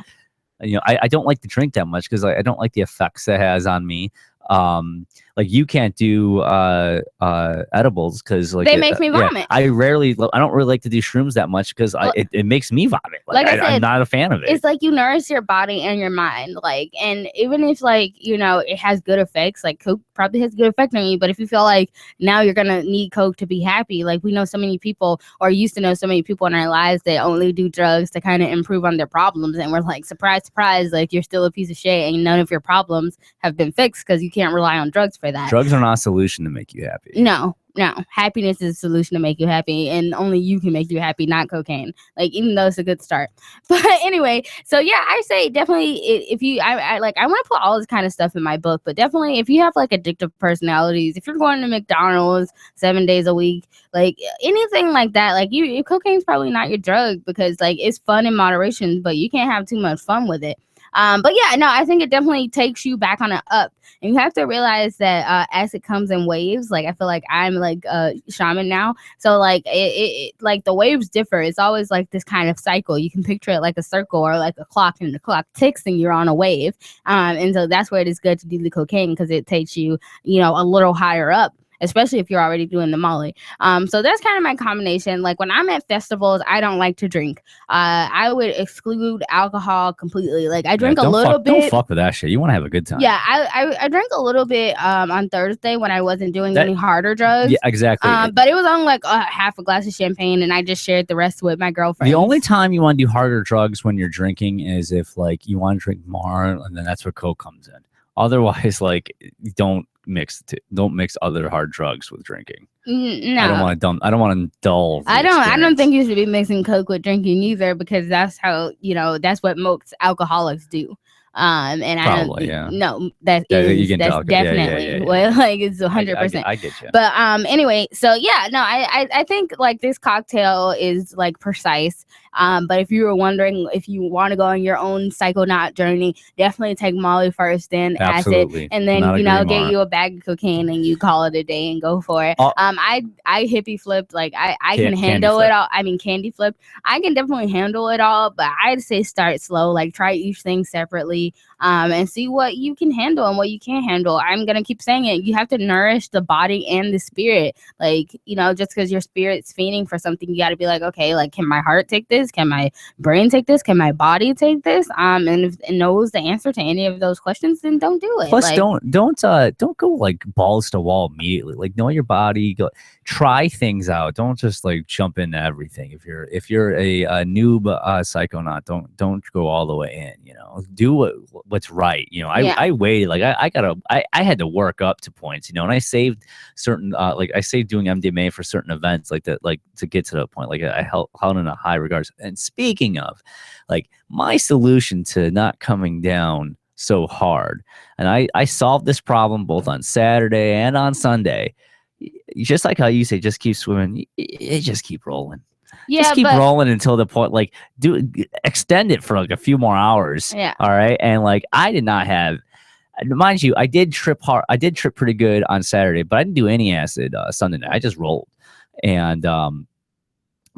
I don't like to drink that much because I don't like the effects that has on me. Like you can't do edibles because like They make me vomit. I don't really like to do shrooms that much because it makes me vomit. Like I said, I'm not a fan of it. It's like you nourish your body and your mind. Like, and even if like, it has good effects, like Coke probably has a good effect on you. But if you feel like now you're gonna need Coke to be happy, like we know so many people, or used to know so many people in our lives that only do drugs to kind of improve on their problems, and we're like, surprise, surprise, like you're still a piece of shit, and none of your problems have been fixed because you can't rely on drugs for that. Drugs are not a solution to make you happy. No. Happiness is a solution to make you happy, and only you can make you happy, not cocaine. Like, even though it's a good start. But anyway, so yeah, I say definitely if you, I want to put all this kind of stuff in my book, but definitely if you have like addictive personalities, if you're going to McDonald's 7 days a week, like anything like that, like cocaine's probably not your drug because like it's fun in moderation, but you can't have too much fun with it. But yeah, no, I think it definitely takes you back on an up. And you have to realize that acid comes in waves. Like I feel like I'm like a shaman now. So like it like the waves differ. It's always like this kind of cycle. You can picture it like a circle or like a clock, and the clock ticks and you're on a wave. And so that's where it is good to do the cocaine because it takes you, a little higher up, especially if you're already doing the Molly. So that's kind of my combination. Like when I'm at festivals, I don't like to drink. I would exclude alcohol completely. Like I drink a little bit. Don't fuck with that shit. You want to have a good time. Yeah, I drank a little bit on Thursday when I wasn't doing any harder drugs. Yeah, exactly. But it was on like half a glass of champagne, and I just shared the rest with my girlfriend. The only time you want to do harder drugs when you're drinking is if like you want to drink more, and then that's where Coke comes in. Otherwise, like don't mix other hard drugs with drinking. No, I don't want to dull. I don't think you should be mixing Coke with drinking either, because that's how that's what most alcoholics do. And Probably, I don't, yeah. No, that's definitely well, like it's 100%. I get you. But anyway, so yeah, no, I think like this cocktail is like precise. But if you were wondering if you want to go on your own psychonaut journey, definitely take Molly first, then Absolutely. acid, and then get you a bag of cocaine and you call it a day and go for it. I hippie flipped, like I can handle it all. I mean candy flipped. I can definitely handle it all, but I'd say start slow, like try each thing separately. And see what you can handle and what you can't handle. I'm gonna keep saying it. You have to nourish the body and the spirit. Like, just because your spirit's fiending for something, you got to be like, okay, like, can my heart take this? Can my brain take this? Can my body take this? And if it knows the answer to any of those questions, then don't do it. Plus, like, don't go like balls to wall immediately. Like, know your body. Go try things out. Don't just like jump into everything. If you're a noob psychonaut, don't go all the way in. Do what what's right. You know, I waited, like I had to work up to points, you know, and I saved certain like I saved doing MDMA for certain events like that, like to get to that point. Like I held in a high regards. And speaking of, like, my solution to not coming down so hard, and I solved this problem both on Saturday and on Sunday. Just like how you say, just keep swimming, you just keep rolling. Yeah, just keep rolling until the point, like, extend it for like a few more hours. Yeah. All right. And like, I did not have, mind you, I did trip hard. I did trip pretty good on Saturday, but I didn't do any acid Sunday night. I just rolled. And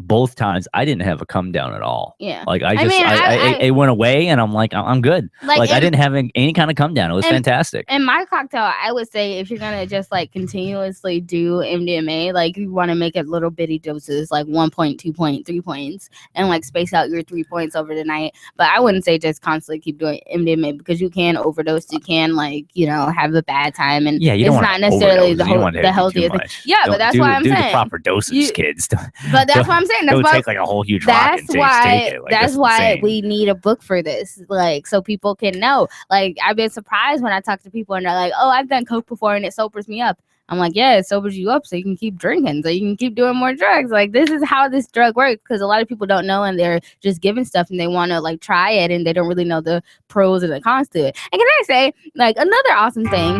both times I didn't have a come down at all. Yeah. Like it went away and I'm like, I'm good. Like I didn't have any kind of come down. It was fantastic. And my cocktail, I would say, if you're going to just like continuously do MDMA, like you want to make it little bitty doses, like 1 point, 2 point, 3 points, and like space out your 3 points over the night. But I wouldn't say just constantly keep doing MDMA, because you can overdose. You can, like, you know, have a bad time. And yeah, you don't it's not necessarily the healthiest thing. Yeah, but that's why I'm saying. Do the proper doses, kids. But that's what I'm saying. That's why, take like a whole huge rock and take it. Like, that's why insane. we need a book for this, like, so people can know. Like, I've been surprised when I talk to people and they're like, "Oh, I've done coke before and it sobers me up." I'm like, yeah, it sobers you up so you can keep drinking, so you can keep doing more drugs. Like, this is how this drug works, because a lot of people don't know, and they're just giving stuff and they want to like try it, and they don't really know the pros and the cons to it. And can I say, like, another awesome thing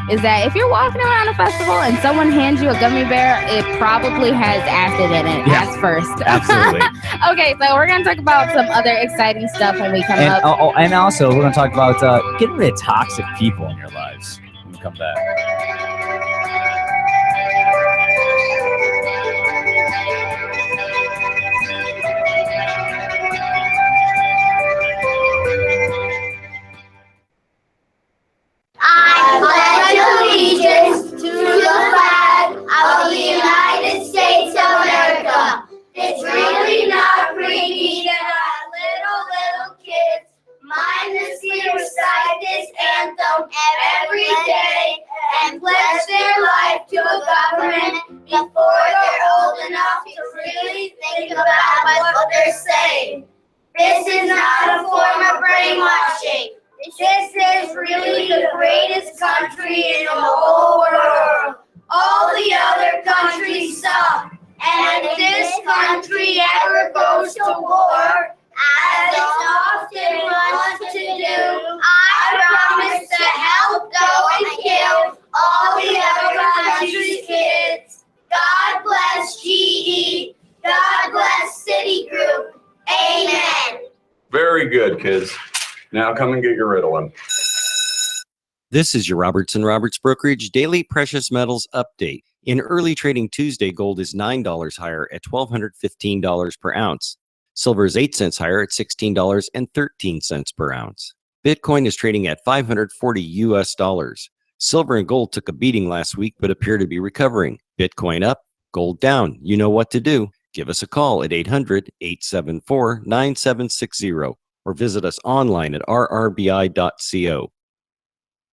is that if you're walking around a festival and someone hands you a gummy bear, it probably has acid in it. Yeah, That's first. Absolutely. Okay, so we're gonna talk about some other exciting stuff when we come up. And also we're gonna talk about getting rid of toxic people in your lives when we come back. I pledge allegiance to the flag of the United States of America. It's really not freaky that little kids mindlessly recite this anthem every day and pledge their life to a government before they're old enough to really think about what they're saying. This is not a form of brainwashing. This is really the greatest country in the whole world. All the other countries suck. And if this country ever goes to war, as it often wants to do, I promise to help go and kill all the other countries' kids. God bless GE. God bless Citigroup. Amen. Very good, kids. Now come and get your Ritalin. This is your Robertson Roberts Brokerage Daily Precious Metals Update. In early trading Tuesday, gold is $9 higher at $1,215 per ounce. Silver is 8 cents higher at $16.13 per ounce. Bitcoin is trading at $540 US. Silver and gold took a beating last week but appear to be recovering. Bitcoin up, gold down. You know what to do. Give us a call at 800-874-9760 or visit us online at rrbi.co.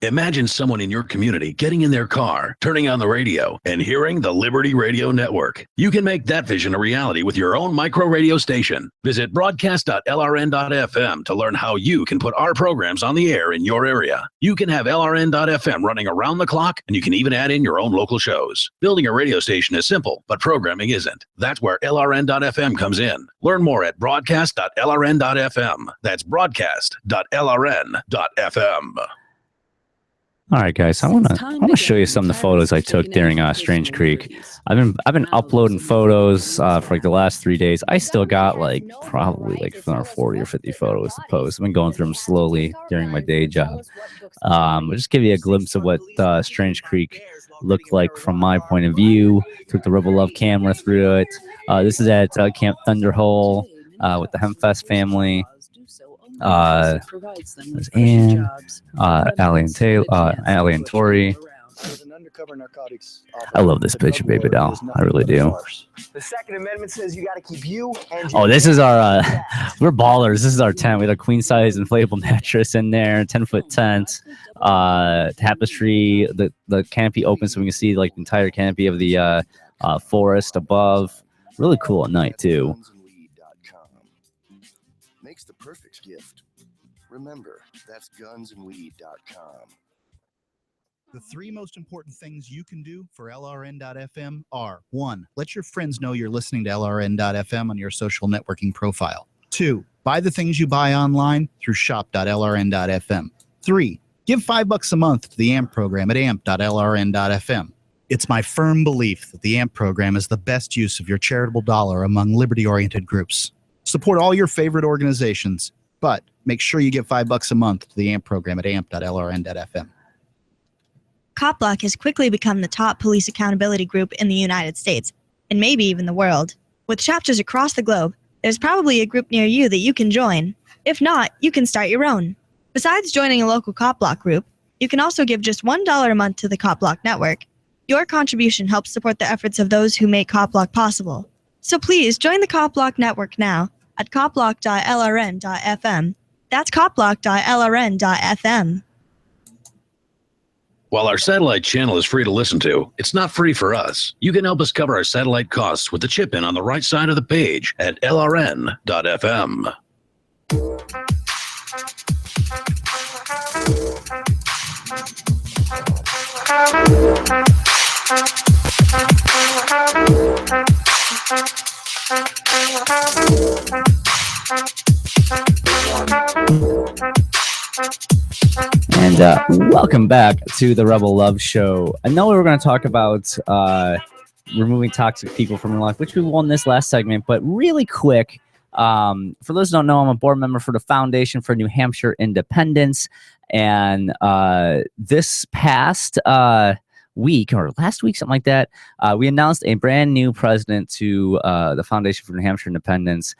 Imagine someone in your community getting in their car, turning on the radio, and hearing the Liberty Radio Network. You can make that vision a reality with your own micro radio station. Visit broadcast.lrn.fm to learn how you can put our programs on the air in your area. You can have LRN.FM running around the clock, and you can even add in your own local shows. Building a radio station is simple, but programming isn't. That's where LRN.FM comes in. Learn more at broadcast.lrn.fm. That's broadcast.lrn.fm. All right, guys. I want to show you some of the photos I took during Strange Creek. I've been uploading photos for like the last 3 days. I still got like probably like 40 or 50 photos to post. I've been going through them slowly during my day job. I'll just give you a glimpse of what Strange Creek looked like from my point of view. Took the Rebel Love camera through it. This is at Camp Thunderhole with the Hempfest family. There's Ann, Allie and Taylor, Allie and Tori. I love this picture, baby doll. I really do. The Second Amendment says you got to keep you and Oh, this is our we're ballers. This is our tent. We had a queen size inflatable mattress in there, 10-foot tent, tapestry. The canopy open so we can see like the entire canopy of the forest above. Really cool at night too. Makes the perfect gift. Remember, that's gunsandweed.com. The three most important things you can do for LRN.FM are: 1. Let your friends know you're listening to LRN.FM on your social networking profile. 2. Buy the things you buy online through shop.lrn.fm. 3. Give $5 a month to the AMP program at amp.lrn.fm. It's my firm belief that the AMP program is the best use of your charitable dollar among liberty-oriented groups. Support all your favorite organizations, but make sure you give $5 a month to the AMP program at amp.lrn.fm. CopBlock has quickly become the top police accountability group in the United States, and maybe even the world. With chapters across the globe, there's probably a group near you that you can join. If not, you can start your own. Besides joining a local CopBlock group, you can also give just $1 a month to the CopBlock network. Your contribution helps support the efforts of those who make CopBlock possible. So please join the CopBlock network now at copblock.lrn.fm. That's copblock.lrn.fm. While our satellite channel is free to listen to, it's not free for us. You can help us cover our satellite costs with the chip-in on the right side of the page at lrn.fm. And welcome back to the Rebel Love Show. I know we were going to talk about removing toxic people from your life, which we won this last segment, but really quick, for those who don't know, I'm a board member for the Foundation for New Hampshire Independence, and this past week, or last week, something like that, we announced a brand new president to the Foundation for New Hampshire Independence.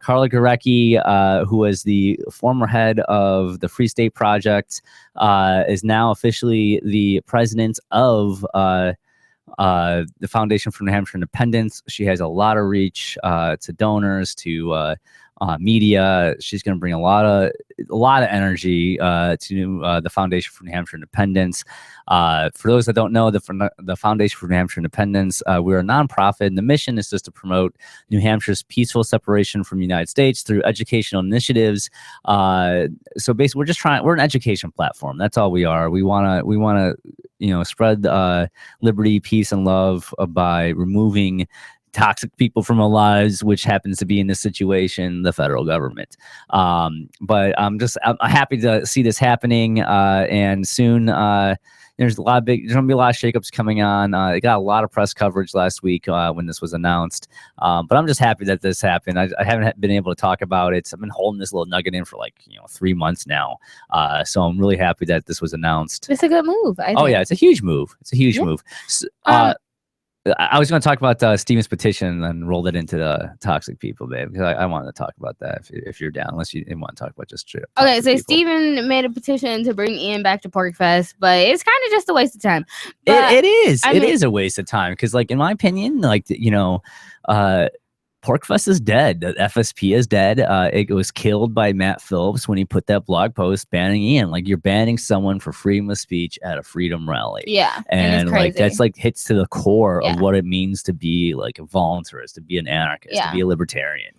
Carla Gurecki, who was the former head of the Free State Project, is now officially the president of the Foundation for New Hampshire Independence. She has a lot of reach to donors, to media. She's going to bring a lot of energy to the Foundation for New Hampshire Independence. For those that don't know, the Foundation for New Hampshire Independence, we're a nonprofit, and the mission is just to promote New Hampshire's peaceful separation from the United States through educational initiatives. So basically, we're an education platform. That's all we are. We want to spread liberty, peace, and love by removing toxic people from our lives, which happens to be in this situation, the federal government. But I'm happy to see this happening, and soon there's gonna be a lot of shakeups coming on. It got a lot of press coverage last week when this was announced, but I'm just happy that this happened. I haven't been able to talk about it. I've been holding this little nugget in for 3 months now, so I'm really happy that this was announced. It's a good move. I think. Yeah, it's a huge move. It's a huge move. I was going to talk about Stephen's petition and roll it into the toxic people, babe, because I wanted to talk about that if you're down, unless you didn't want to talk about just okay, so Stephen made a petition to bring Ian back to PorkFest, but it's kind of just a waste of time. It is. It is a waste of time because, in my opinion, PorkFest is dead. The FSP is dead. It was killed by Matt Phillips when he put that blog post banning Ian. You're banning someone for freedom of speech at a freedom rally. Yeah, and that's hits to the core of what it means to be a voluntarist, to be an anarchist, to be a libertarian.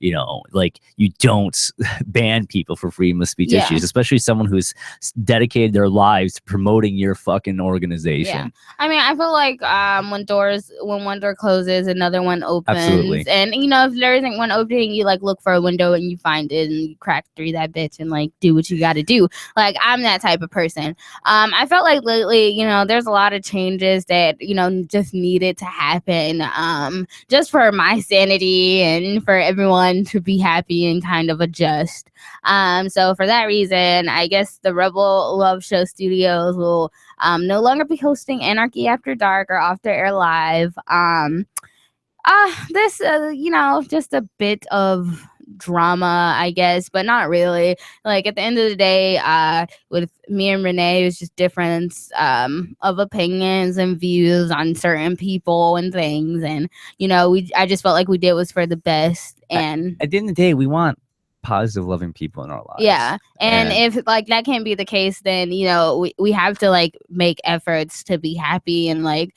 You don't ban people for freedom of speech issues, especially someone who's dedicated their lives to promoting your fucking organization. Yeah, I mean, I feel like when one door closes, another one opens. Absolutely. And if there isn't one opening, you look for a window and you find it and you crack through that bitch and do what you got to do. I'm that type of person. I felt like lately, there's a lot of changes that just needed to happen, just for my sanity and for everyone to be happy and kind of adjust. So for that reason, I guess the Rebel Love Show Studios will no longer be hosting Anarchy After Dark or Off the Air Live. This, just a bit of drama, I guess, but not really. At the end of the day, with me and Renee, it was just difference of opinions and views on certain people and things. And, I just felt like we did what's for the best. And at the end of the day, we want positive, loving people in our lives. Yeah. And if like that can't be the case, then we have to like make efforts to be happy and like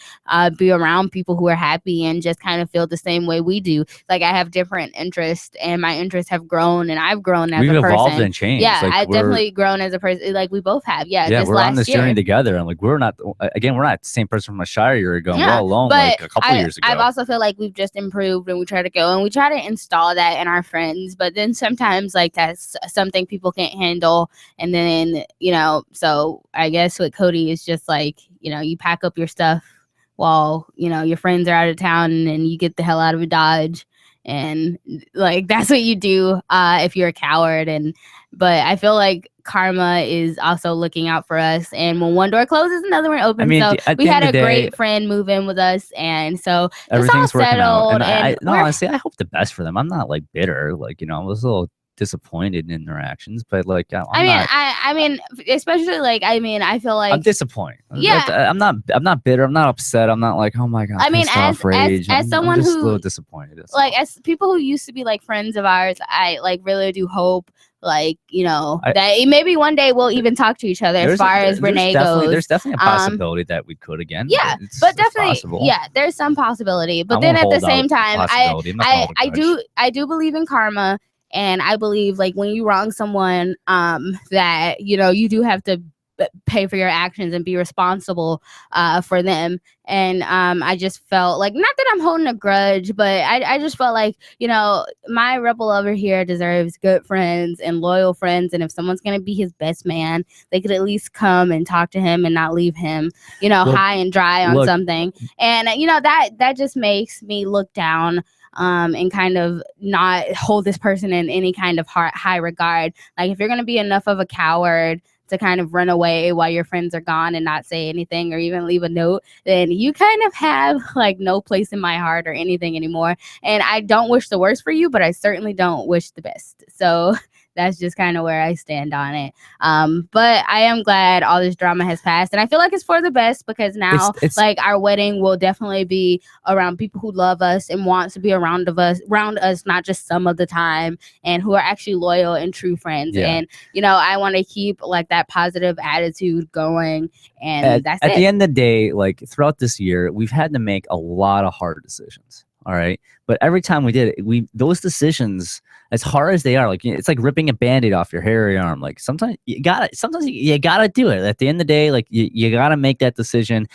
be around people who are happy and just kind of feel the same way we do. Like I have different interests and my interests have grown and I've grown as a person. We've evolved and changed. Yeah, Like, I've definitely grown as a person. Like we both have. Yeah, we're on this journey together, and like we're not the same person from a shire year ago. We're all alone like a couple years ago. I've also feel like we've just improved and we try to install that in our friends, but then sometimes like that's something people can't handle. And then, so I guess with Cody is just like, you pack up your stuff while, your friends are out of town and you get the hell out of Dodge. And like, that's what you do if you're a coward. But I feel like karma is also looking out for us. And when one door closes, another one opens. We had a great friend move in with us. And so everything's working out. And honestly, I hope the best for them. I'm not like bitter. Like, I was a little disappointed in their actions, but like I mean especially like I feel like I'm disappointed. Yeah, I'm not bitter, I'm not upset, I'm not like, oh my god, as someone I'm just who a little disappointed. Like as people who used to be like friends of ours, I like really do hope like that maybe one day we'll even talk to each other as far as Renee goes. There's definitely a possibility that we could again. Yeah, but definitely there's some possibility. But then at the same time, I do believe in karma. And I believe like when you wrong someone, that, you do have to pay for your actions and be responsible for them. And I just felt like, not that I'm holding a grudge, but I just felt like, my rebel over here deserves good friends and loyal friends. And if someone's going to be his best man, they could at least come and talk to him and not leave him, high and dry on something. And, that just makes me look down and kind of not hold this person in any kind of high regard. Like if you're going to be enough of a coward to kind of run away while your friends are gone and not say anything or even leave a note, then you kind of have like no place in my heart or anything anymore. And I don't wish the worst for you, but I certainly don't wish the best. So that's just kind of where I stand on it. But I am glad all this drama has passed. And I feel like it's for the best because now like our wedding will definitely be around people who love us and want to be around us, not just some of the time, and who are actually loyal and true friends. Yeah. And, I want to keep like that positive attitude going. And that's it. At the end of the day, like throughout this year, we've had to make a lot of hard decisions. All right. But every time we did it, those decisions, as hard as they are, like it's like ripping a Band-Aid off your hairy arm. Like sometimes you gotta do it. At the end of the day, like you gotta make that decision.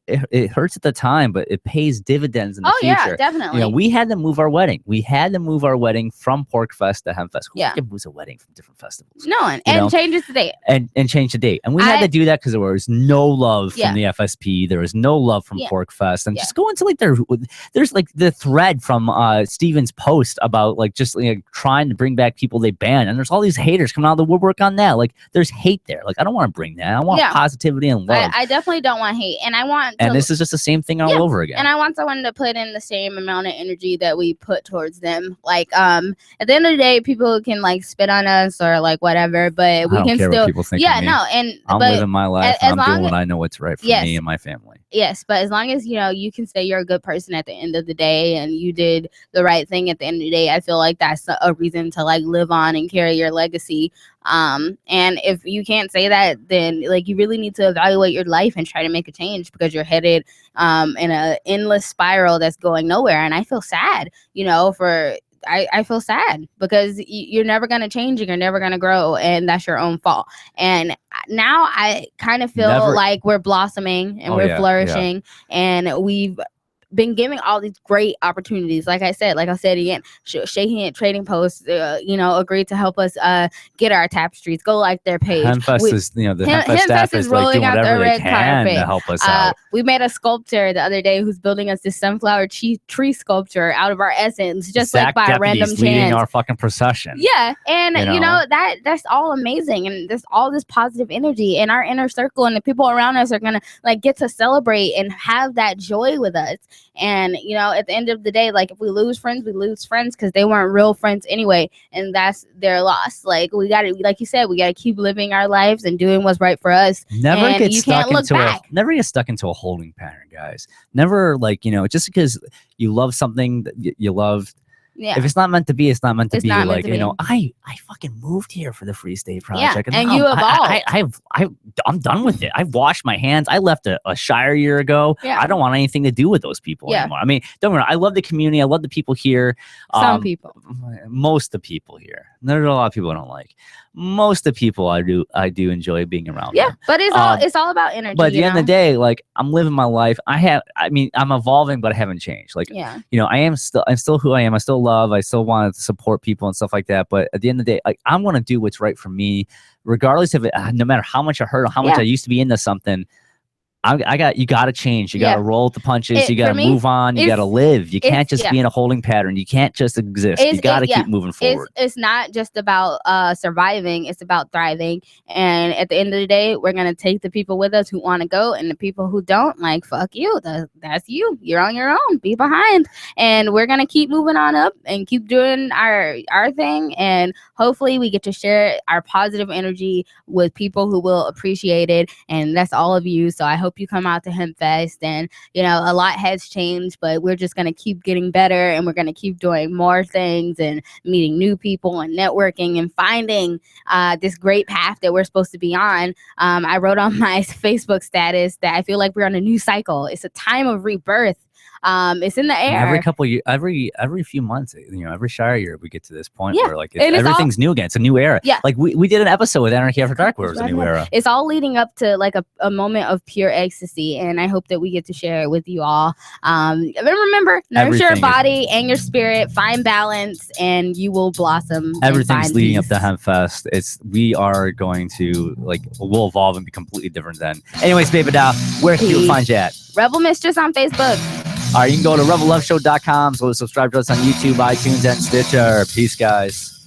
It hurts at the time, but it pays dividends in the future. Yeah, definitely. We had to move our wedding. We had to move our wedding from Porkfest to Hempfest. Who moves a wedding from different festivals? No one. And changes the date. And change the date. And we had to do that because there was no love from the FSP. There was no love from Porkfest. And just go into like there's like the thread from Steven's post about like just trying to bring back people they banned, and there's all these haters coming out of the woodwork on that. Like there's hate there. Like I don't want to bring that. I want positivity and love. I definitely don't want hate, and I want this is just the same thing all over again. And I want someone to put in the same amount of energy that we put towards them. Like at the end of the day, people can like spit on us or like whatever, but we can still and I'm living my life and I'm doing what I know what's right for me and my family. Yes, but as long as you can say you're a good person at the end of the day and you did the right thing at the end of the day, I feel like that's a reason to like live on and carry your legacy. And if you can't say that, then like you really need to evaluate your life and try to make a change because you're headed in an endless spiral that's going nowhere. And I feel sad, I feel sad because you're never going to change and you're never going to grow, and that's your own fault. And now I kind of feel like we're blossoming and we're flourishing, and we've been giving all these great opportunities. Like I said again, Shaking It Trading Post, agreed to help us get our tapestries, go like their page. Hempfest is, the Hempfest staff is like doing whatever they can to help us out. We made a sculptor the other day who's building us this sunflower tree sculpture out of our essence, just Zach like by Deputy's random leading chance. our fucking procession. Yeah, and that's all amazing, and there's all this positive energy in our inner circle, and the people around us are gonna like get to celebrate and have that joy with us. And at the end of the day, like if we lose friends, we lose friends because they weren't real friends anyway, and that's their loss. Like we gotta, like you said, we gotta keep living our lives and doing what's right for us. Never get stuck into a holding pattern, guys. Never just because you love something that you love, Yeah. If it's not meant to be, it's not meant to It's be. not meant Like, to you know, be. I fucking moved here for the Free State Project. Yeah, and you evolved. I'm done with it. I've washed my hands. I left a Shire year ago. Yeah. I don't want anything to do with those people anymore. I mean, don't worry. I love the community. I love the people here. Some people. Most of the people here. There's a lot of people I don't like. Most of the people I do enjoy being around. Yeah, them. but it's all about energy. But at the you end of the know? day, like I'm living my life. I'm evolving, but I haven't changed. Like, Yeah. you know, I'm still who I am. I still love. I still want to support people and stuff like that. But at the end of the day, like I'm going to do what's right for me, regardless of it. No matter how much I hurt or how much I used to be into something. You got to change. You got to roll with the punches. You got to move on. You got to live. You can't just be in a holding pattern. You can't just exist. You got to keep moving forward. It's not just about surviving. It's about thriving. And at the end of the day, we're going to take the people with us who want to go, and the people who don't, like, fuck you. That's you. You're on your own. Be behind. And we're going to keep moving on up and keep doing our thing. And hopefully we get to share our positive energy with people who will appreciate it. And that's all of you. So I hope you come out to Hempfest, and you know, a lot has changed, but we're just going to keep getting better, and we're going to keep doing more things and meeting new people and networking and finding this great path that we're supposed to be on. I wrote on my Facebook status that I feel like we're on a new cycle. It's a time of rebirth. It's in the air. Every couple years, every few months, you know, every Shire year, we get to this point where like And it's everything's new again. It's a new era. Yeah. Like we did an episode with Anarchy After Dark where it was a new era. It's all leading up to like a moment of pure ecstasy, and I hope that we get to share it with you all. But remember, nourish your body and your spirit, find balance, and you will blossom. Everything's leading up to Hempfest. We are going to we'll evolve and be completely different then. Anyways, baby doll, where can you find you at? Rebel Mistress on Facebook. All right, you can go to rebelloveshow.com. So subscribe to us on YouTube, iTunes, and Stitcher. Peace, guys.